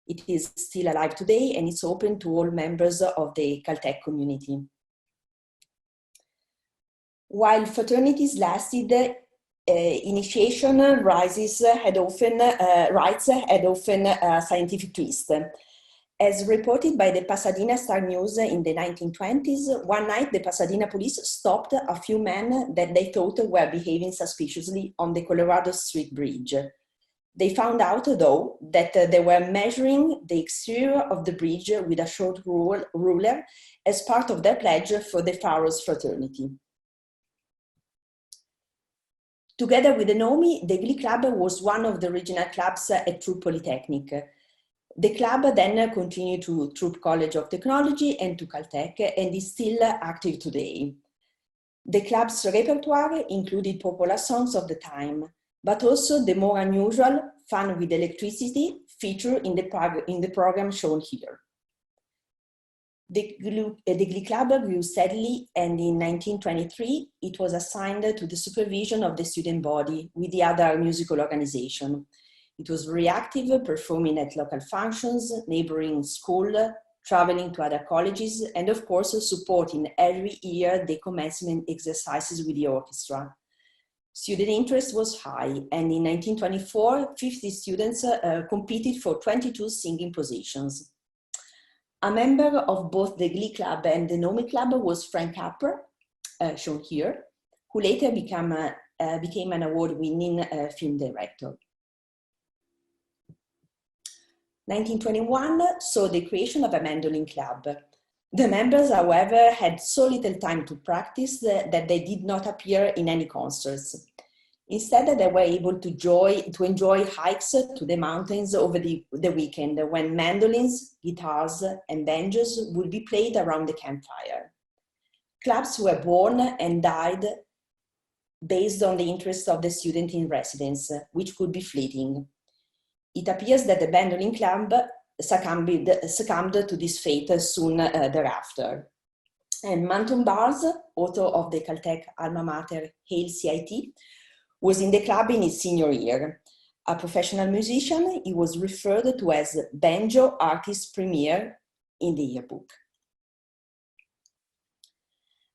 It is still alive today, and it's open to all members of the Caltech community. While fraternities lasted, initiation rights had often a scientific twist. As reported by the Pasadena Star News in the 1920s, one night the Pasadena police stopped a few men that they thought were behaving suspiciously on the Colorado Street Bridge. They found out, though, that they were measuring the exterior of the bridge with a short ruler as part of their pledge for the Pharaoh's fraternity. Together with the NOMI, the Glee Club was one of the regional clubs at Troop Polytechnic. The club then continued to Troop College of Technology and to Caltech, and is still active today. The club's repertoire included popular songs of the time, but also the more unusual Fun with Electricity feature in the program shown here. The Glee Club grew steadily, and in 1923, it was assigned to the supervision of the student body with the other musical organization. It was very active, performing at local functions, neighboring schools, traveling to other colleges, and of course, supporting every year the commencement exercises with the orchestra. Student interest was high, and in 1924, 50 students competed for 22 singing positions. A member of both the Glee Club and the NOMI Club was Frank Capra, shown here, who later became an award-winning film director. 1921 saw the creation of a mandolin club. The members, however, had so little time to practice that they did not appear in any concerts. Instead, they were able to enjoy hikes to the mountains over the weekend, when mandolins, guitars, and banjos would be played around the campfire. Clubs were born and died based on the interest of the student in residence, which could be fleeting. It appears that the mandolin club succumbed to this fate soon thereafter. And Manton Bars, author of the Caltech alma mater Hail CIT, was in the club in his senior year. A professional musician, he was referred to as Banjo Artist Premier in the yearbook.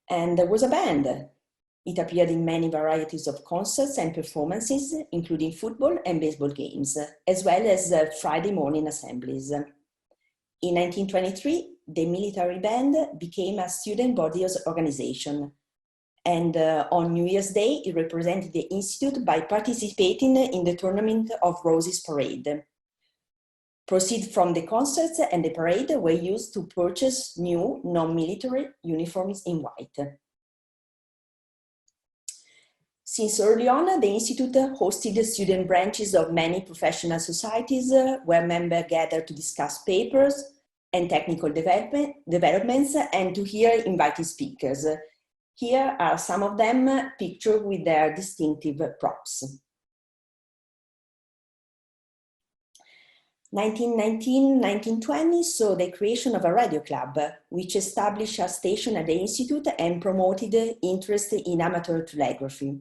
And there was a band. It appeared in many varieties of concerts and performances, including football and baseball games, as well as Friday morning assemblies. In 1923, the military band became a student body organization. And on New Year's Day, it represented the Institute by participating in the Tournament of Roses parade. Proceeds from the concerts and the parade were used to purchase new non-military uniforms in white. Since early on, the Institute hosted student branches of many professional societies where members gathered to discuss papers and technical developments and to hear invited speakers. Here are some of them pictured with their distinctive props. 1919-1920 saw the creation of a radio club, which established a station at the Institute and promoted interest in amateur telegraphy.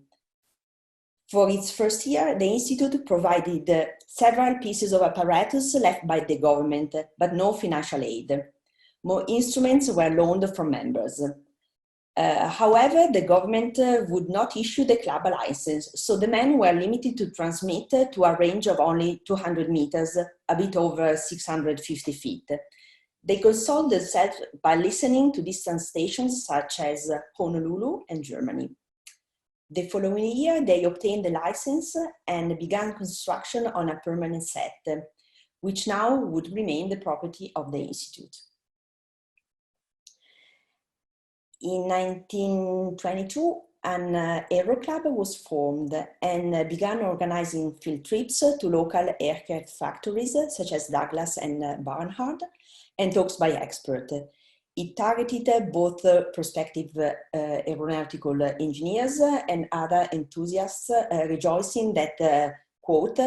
For its first year, the Institute provided several pieces of apparatus left by the government, but no financial aid. More instruments were loaned from members. However, the government would not issue the club a license, so the men were limited to transmit to a range of only 200 meters, a bit over 650 feet. They consoled themselves by listening to distant stations such as Honolulu and Germany. The following year, they obtained the license and began construction on a permanent set, which now would remain the property of the Institute. In 1922, an aero club was formed and began organizing field trips to local aircraft factories such as Douglas and Barnard and talks by experts. It targeted both prospective aeronautical engineers and other enthusiasts, rejoicing that, quote,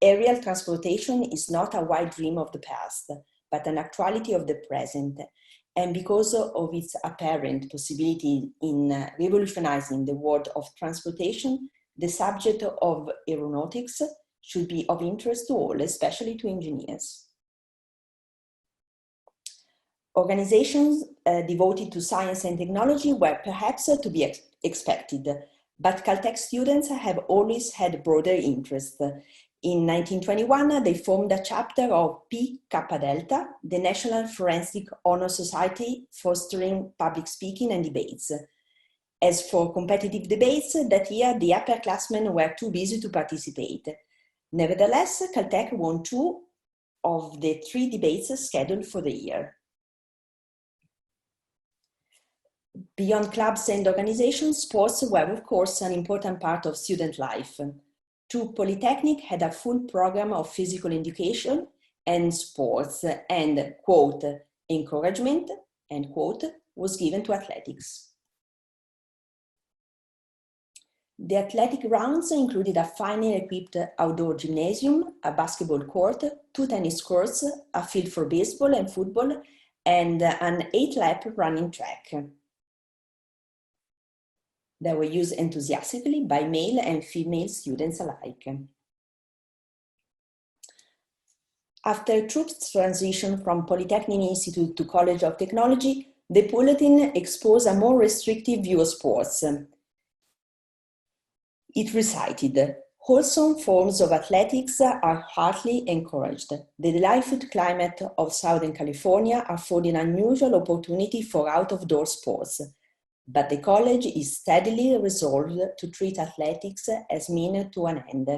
aerial transportation is not a wild dream of the past, but an actuality of the present. And because of its apparent possibility in revolutionizing the world of transportation, the subject of aeronautics should be of interest to all, especially to engineers. Organizations devoted to science and technology were perhaps to be expected, but Caltech students have always had broader interest. In 1921, they formed a chapter of Pi Kappa Delta, the National Forensic Honor Society, fostering public speaking and debates. As for competitive debates, that year the upperclassmen were too busy to participate. Nevertheless, Caltech won 2 of the 3 debates scheduled for the year. Beyond clubs and organizations, sports were of course an important part of student life. TU Polytechnic had a full program of physical education and sports, and, quote, encouragement, end quote, was given to athletics. The athletic rounds included a finely equipped outdoor gymnasium, a basketball court, 2 tennis courts, a field for baseball and football, and an 8-lap running track. They were used enthusiastically by male and female students alike. After TU's transition from Polytechnic Institute to College of Technology, the bulletin exposed a more restrictive view of sports. It recited, wholesome forms of athletics are heartily encouraged. The delightful climate of Southern California afforded an unusual opportunity for out-of-door sports. But the college is steadily resolved to treat athletics as means to an end,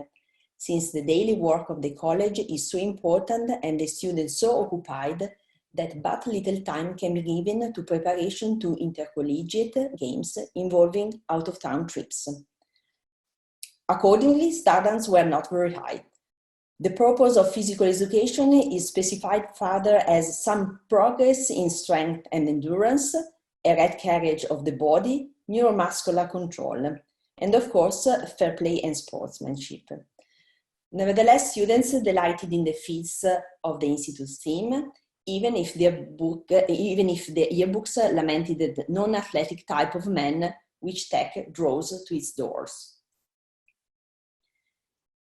since the daily work of the college is so important and the students so occupied that but little time can be given to preparation to intercollegiate games involving out-of-town trips. Accordingly, standards were not very high. The purpose of physical education is specified further as some progress in strength and endurance, a right carriage of the body, neuromuscular control, and of course, fair play and sportsmanship. Nevertheless, students delighted in the feats of the Institute's theme, even if the yearbooks lamented the non-athletic type of men which tech draws to its doors.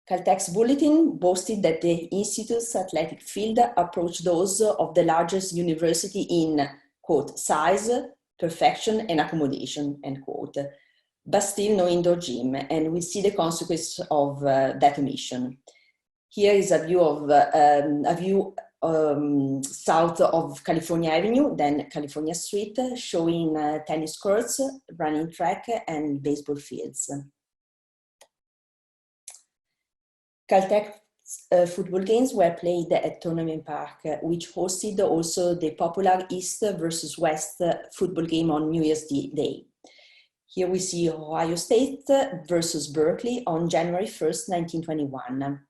Caltech's bulletin boasted that the Institute's athletic field approached those of the largest university in, quote, size, perfection and accommodation, end quote, but still no indoor gym, and we see the consequence of that omission. Here is a view south of California Avenue, then California Street, showing tennis courts, running track, and baseball fields. Caltech football games were played at Tournament Park, which hosted also the popular East versus West football game on New Year's Day. Here we see Ohio State versus Berkeley on January 1st, 1921.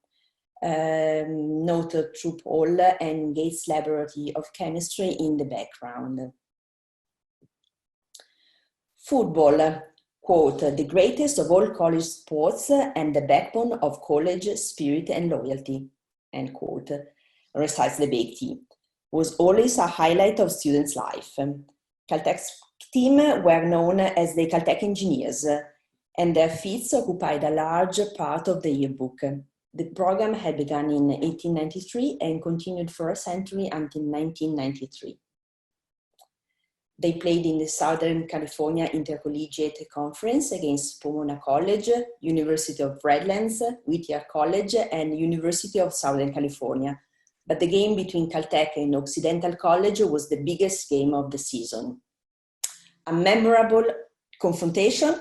Note Troop Hall and Gates Laboratory of Chemistry in the background. Football, quote, the greatest of all college sports and the backbone of college spirit and loyalty, end quote, recites the big T, was always a highlight of students' life. Caltech's team were known as the Caltech Engineers, and their feats occupied a large part of the yearbook. The program had begun in 1893 and continued for a century until 1993. They played in the Southern California Intercollegiate Conference against Pomona College, University of Redlands, Whittier College, and University of Southern California. But the game between Caltech and Occidental College was the biggest game of the season. A memorable confrontation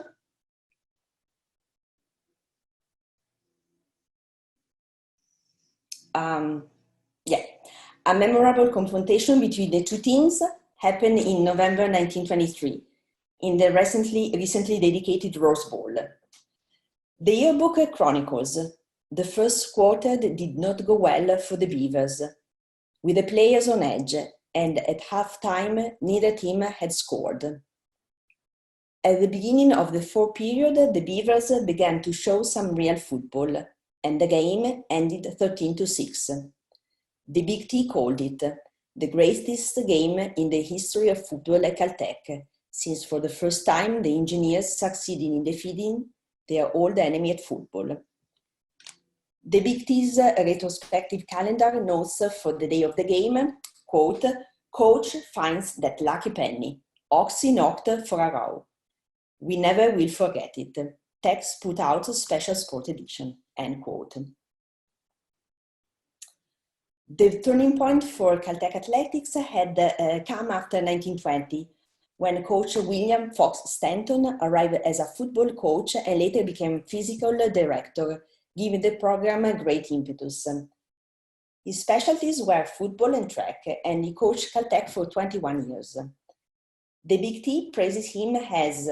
A memorable confrontation between the two teams happened in November 1923 in the recently dedicated Rose Bowl. The yearbook chronicles the first quarter did not go well for the Beavers, with the players on edge, and at halftime neither team had scored. At the beginning of the fourth period, the Beavers began to show some real football, and the game ended 13-6. The Big T called it the greatest game in the history of football at Caltech, since for the first time the engineers succeeded in defeating their old enemy at football. The Big T's retrospective calendar notes for the day of the game, quote, coach finds that lucky penny, Oxy knocked for a row. We never will forget it. Tex put out a special sport edition, end quote. The turning point for Caltech athletics had come after 1920, when coach William Fox Stanton arrived as a football coach and later became physical director, giving the program a great impetus. His specialties were football and track, and he coached Caltech for 21 years. The Big T praises him as,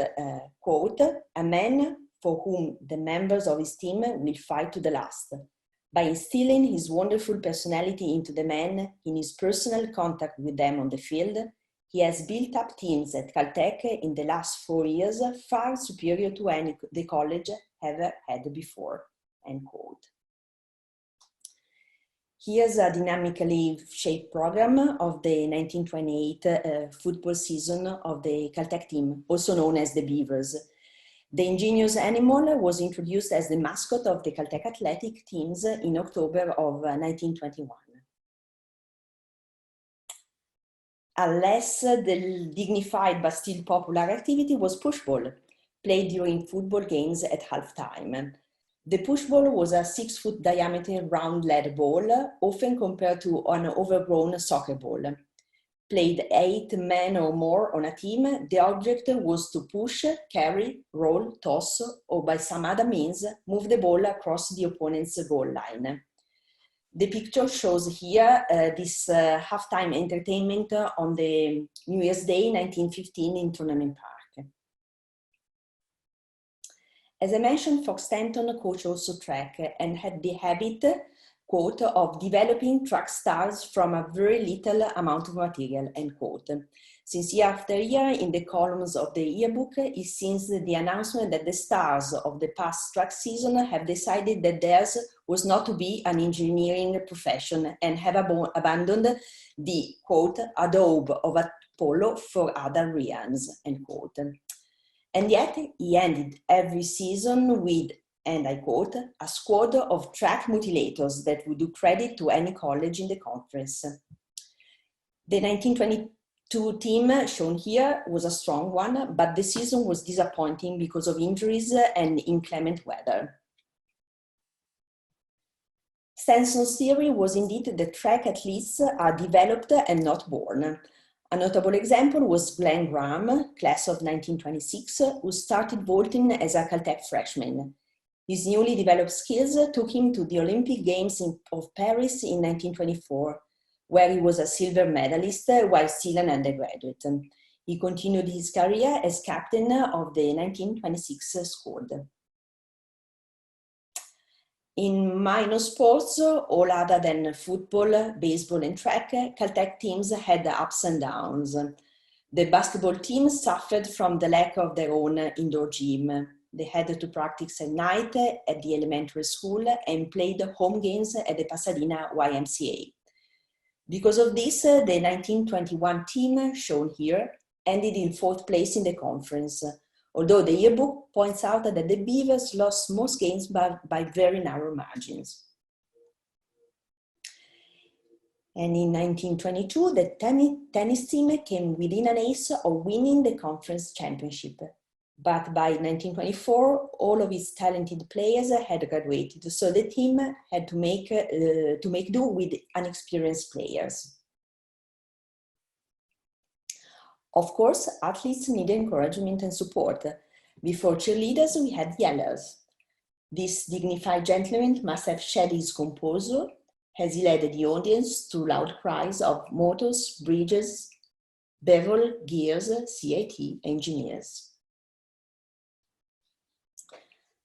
quote, a man for whom the members of his team will fight to the last. By instilling his wonderful personality into the men in his personal contact with them on the field, he has built up teams at Caltech in the last 4 years far superior to any the college ever had before, end quote. Here's a dynamically shaped program of the 1928 football season of the Caltech team, also known as the Beavers. The ingenious animal was introduced as the mascot of the Caltech athletic teams in October of 1921. A less dignified but still popular activity was pushball, played during football games at halftime. The pushball was a 6-foot diameter round lead ball, often compared to an overgrown soccer ball. Played 8 men or more on a team, the object was to push, carry, roll, toss, or by some other means, move the ball across the opponent's goal line. The picture shows here this halftime entertainment on the New Year's Day 1915 in Tournament Park. As I mentioned, Fox Stanton coached also track and had the habit, quote, of developing track stars from a very little amount of material, end quote. Since year after year, in the columns of the yearbook, it seems the announcement that the stars of the past track season have decided that theirs was not to be an engineering profession and have abandoned the, quote, adobe of Apollo for other realms, end quote. And yet, he ended every season with, and I quote, a squad of track mutilators that would do credit to any college in the conference. The 1922 team shown here was a strong one, but the season was disappointing because of injuries and inclement weather. Stanson's theory was indeed that track athletes are developed and not born. A notable example was Glenn Graham, class of 1926, who started vaulting as a Caltech freshman. His newly developed skills took him to the Olympic Games of Paris in 1924, where he was a silver medalist while still an undergraduate. He continued his career as captain of the 1926 squad. In minor sports, all other than football, baseball, and track, Caltech teams had ups and downs. The basketball team suffered from the lack of their own indoor gym. They had to practice at night at the elementary school and played home games at the Pasadena YMCA. Because of this, the 1921 team, shown here, ended in 4th place in the conference, although the yearbook points out that the Beavers lost most games by very narrow margins. And in 1922, the tennis team came within an ace of winning the conference championship. But by 1924, all of its talented players had graduated, so the team had to make do with inexperienced players. Of course, athletes need encouragement and support. Before cheerleaders, we had yellers. This dignified gentleman must have shed his composure as he led the audience through loud cries of motors, bridges, bevel, gears, CIT, engineers.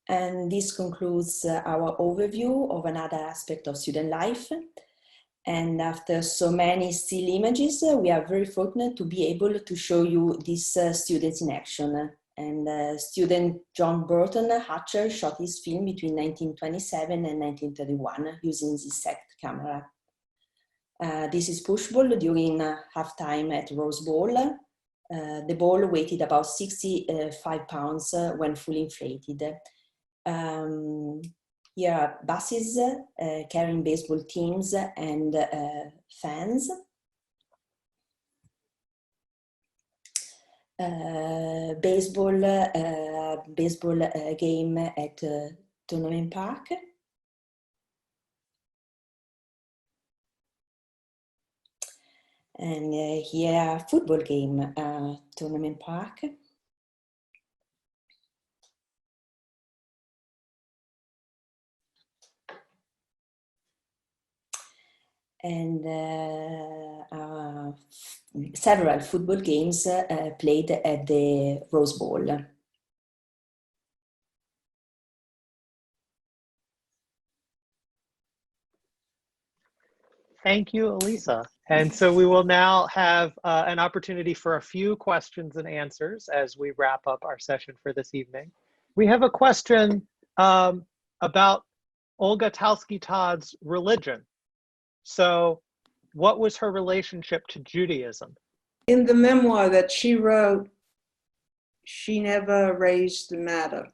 And this concludes our overview of another aspect of student life. And after so many still images, we are very fortunate to be able to show you these students in action. And student John Burton Hatcher shot his film between 1927 and 1931 using the SECT camera. This is pushball during halftime at Rose Bowl. The ball weighed about 65 pounds when fully inflated. Here are buses carrying baseball teams and fans. Baseball game at Tournament Park. And here football game, Tournament Park. and several football games played at the Rose Bowl. Thank you, Elisa. And so we will now have an opportunity for a few questions and answers as we wrap up our session for this evening. We have a question about Olga Taussky-Todd's religion. So what was her relationship to Judaism? In the memoir that she wrote, she never raised the matter.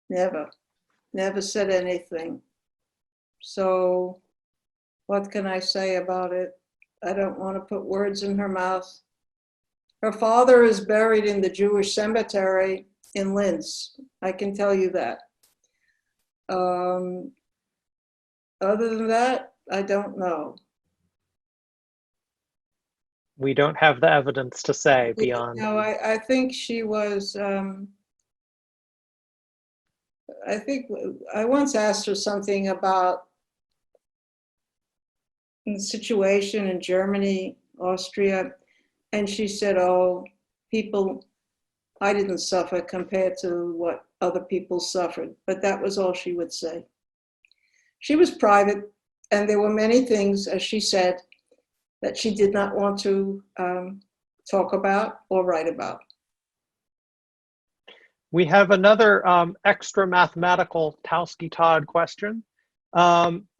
Never said anything. So what can I say about it? I don't want to put words in her mouth. Her father is buried in the Jewish cemetery in Linz. I can tell you that. Other than that, I don't know. We don't have the evidence to say beyond. No, I think she was, I think I once asked her something about the situation in Germany, Austria, and she said, oh, I didn't suffer compared to what other people suffered, but that was all she would say. She was private, and there were many things, as she said, that she did not want to talk about or write about. We have another extra mathematical Taussky-Todd question.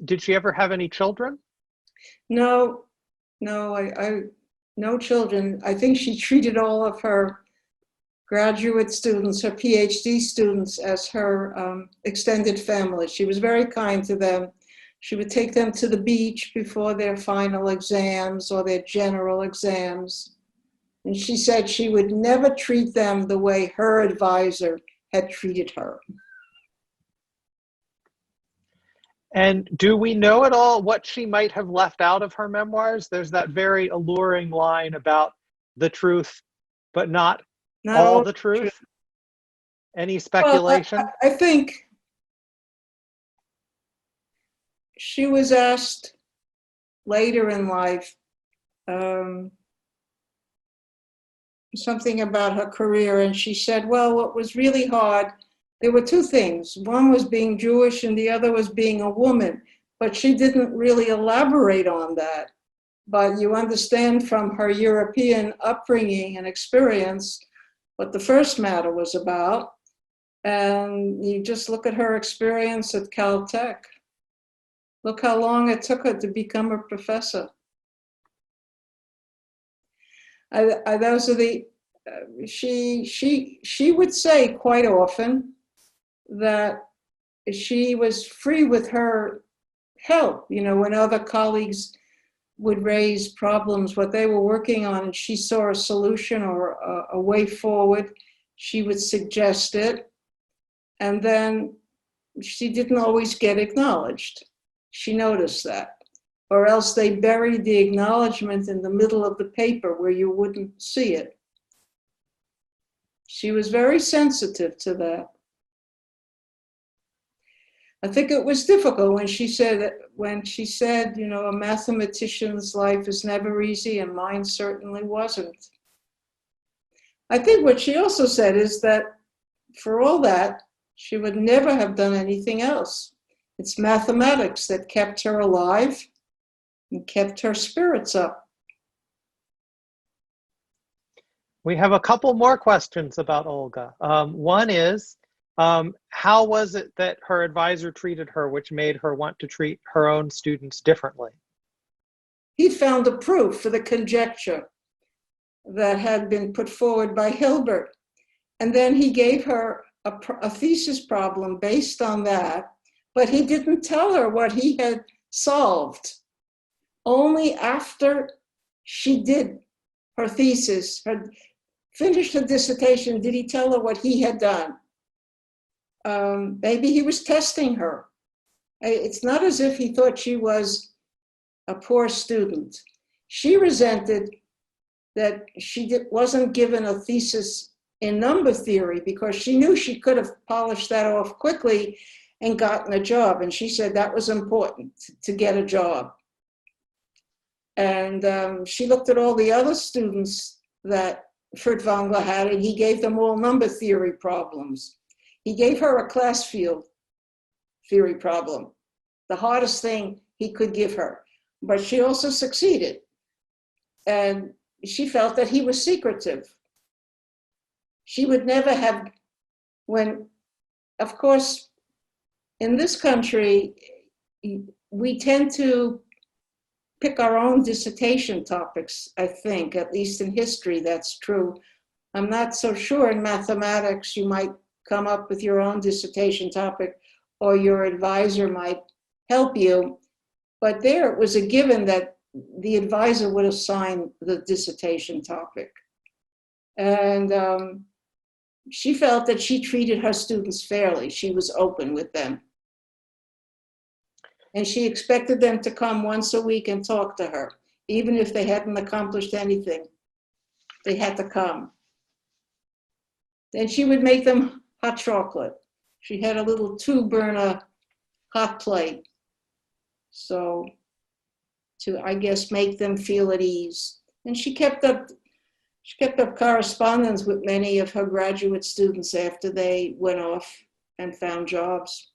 Did she ever have any children? No, no children. I think she treated all of her graduate students, her PhD students, as her extended family. She was very kind to them. She would take them to the beach before their final exams or their general exams. And she said she would never treat them the way her advisor had treated her. And do we know at all what she might have left out of her memoirs? There's that very alluring line about the truth, but not all the truth. Any speculation? Well, I think she was asked later in life something about her career, and she said, well, what was really hard, there were two things. One was being Jewish and the other was being a woman, but she didn't really elaborate on that. But you understand from her European upbringing and experience what the first matter was about. And you just look at her experience at Caltech. Look how long it took her to become a professor. Those are the, she would say quite often that she was free with her help, you know, when other colleagues would raise problems, what they were working on, and she saw a solution or a way forward, she would suggest it. And then she didn't always get acknowledged. She noticed that. Or else they buried the acknowledgement in the middle of the paper where you wouldn't see it. She was very sensitive to that. I think it was difficult when she said, you know, a mathematician's life is never easy, and mine certainly wasn't. I think what she also said is that for all that, she would never have done anything else. It's mathematics that kept her alive and kept her spirits up. We have a couple more questions about Olga. One is, how was it that her advisor treated her, which made her want to treat her own students differently? He found a proof for the conjecture that had been put forward by Hilbert. And then he gave her a thesis problem based on that, but he didn't tell her what he had solved. Only after she did her thesis, finished her dissertation, did he tell her what he had done. Maybe he was testing her. It's not as if he thought she was a poor student. She resented that she wasn't given a thesis in number theory because she knew she could have polished that off quickly and gotten a job. And she said that was important to get a job. And she looked at all the other students that Furtwängler had, and he gave them all number theory problems. He gave her a class field theory problem, the hardest thing he could give her. But she also succeeded. And she felt that he was secretive. She would never have, of course, in this country, we tend to pick our own dissertation topics, I think, at least in history, that's true. I'm not so sure in mathematics, you might come up with your own dissertation topic, or your advisor might help you. But there it was a given that the advisor would assign the dissertation topic. And she felt that she treated her students fairly. She was open with them. And she expected them to come once a week and talk to her, even if they hadn't accomplished anything. They had to come. Then she would make them hot chocolate. She had a little 2-burner hot plate. So to, I guess, make them feel at ease. And she kept up correspondence with many of her graduate students after they went off and found jobs.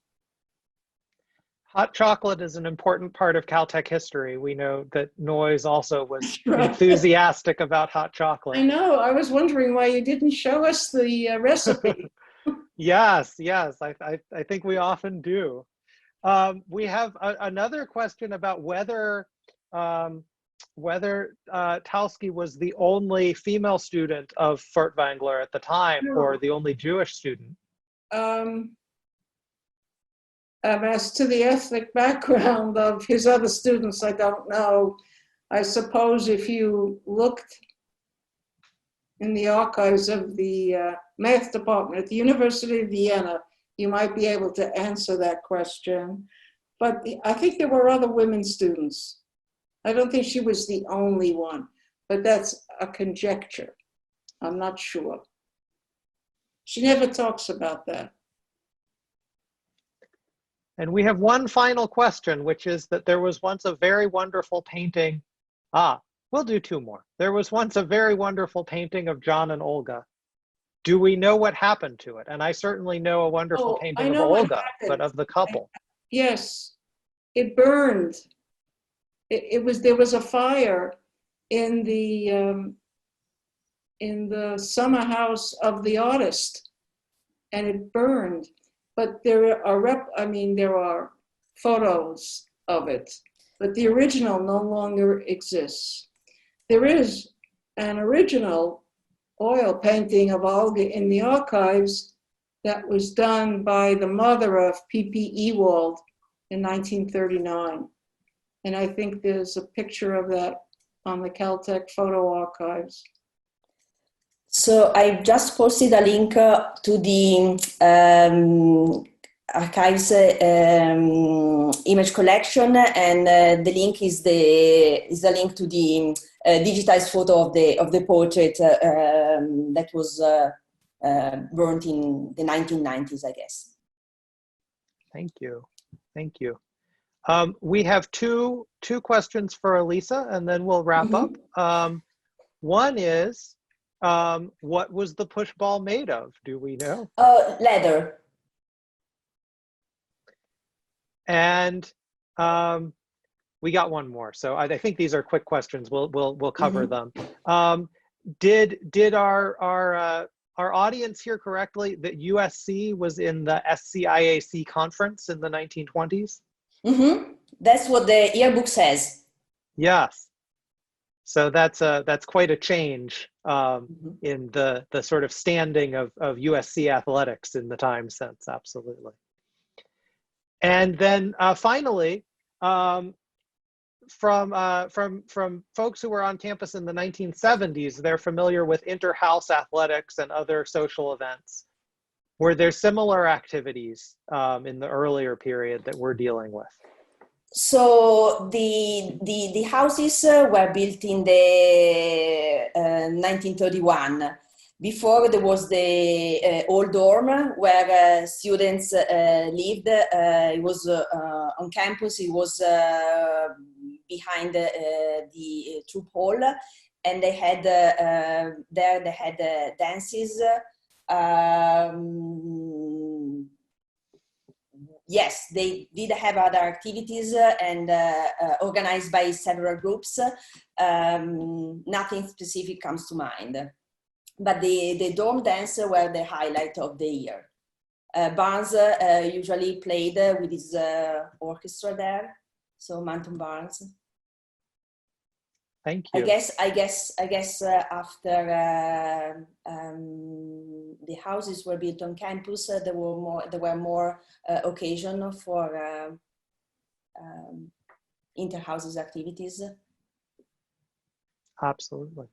Hot chocolate is an important part of Caltech history. We know that Noyes also was enthusiastic about hot chocolate. I know. I was wondering why you didn't show us the recipe. Yes. I think we often do. We have another question about whether Taussky was the only female student of Furtwängler at the time, or the only Jewish student. As to the ethnic background of his other students, I don't know. I suppose if you looked in the archives of the math department at the University of Vienna, you might be able to answer that question. But I think there were other women students. I don't think she was the only one, but that's a conjecture. I'm not sure. She never talks about that. And we have one final question, which is that there was once a very wonderful painting. We'll do 2 more. There was once a very wonderful painting of John and Olga. Do we know what happened to it? And I certainly know a wonderful painting of Olga, but of the couple. Yes, it burned. There was a fire in the summer house of the artist, and it burned. But there are photos of it, but the original no longer exists. There is an original oil painting of Olga in the archives that was done by the mother of P.P. Ewald in 1939. And I think there's a picture of that on the Caltech photo archives. So I just posted a link to the archives image collection, and the link is the link to the digitized photo of the portrait that was burnt in the 1990s, I guess. Thank you. We have two questions for Elisa, and then we'll wrap up. One is, what was the push ball made of? Do we know? Leather. And we got one more. So I think these are quick questions. We'll cover them. Did our audience hear correctly that USC was in the SCIAC conference in the 1920s? That's what the yearbook says. Yes. So that's quite a change in the sort of standing of USC athletics in the time since. Absolutely. And then finally, from folks who were on campus in the 1970s, they're familiar with inter-house athletics and other social events. Were there similar activities in the earlier period that we're dealing with? So the houses were built in the 1931. Before there was the old dorm where students lived. It was on campus. It was behind the troop hall, and they had there they had dances. Yes, they did have other activities and organized by several groups. Nothing specific comes to mind. But the dorm dance were the highlight of the year. Barnes usually played with his orchestra there, so Manton Barnes. Thank you. I guess after the houses were built on campus, there were more occasion for inter-houses activities. Absolutely.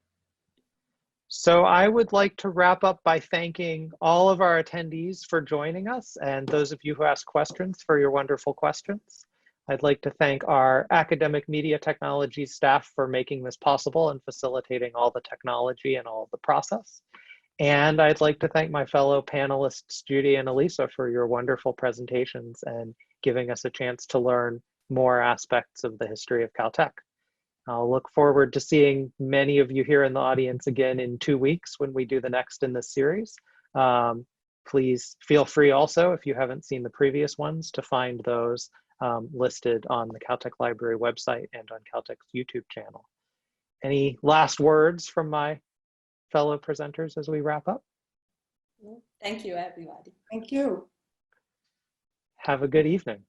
So I would like to wrap up by thanking all of our attendees for joining us, and those of you who asked questions for your wonderful questions. I'd like to thank our academic media technology staff for making this possible and facilitating all the technology and all the process. And I'd like to thank my fellow panelists, Judy and Elisa, for your wonderful presentations and giving us a chance to learn more aspects of the history of Caltech. I'll look forward to seeing many of you here in the audience again in 2 weeks when we do the next in this series. Please feel free also, if you haven't seen the previous ones, to find those listed on the Caltech Library website and on Caltech's YouTube channel. Any last words from my fellow presenters as we wrap up? Thank you, everybody. Thank you. Have a good evening.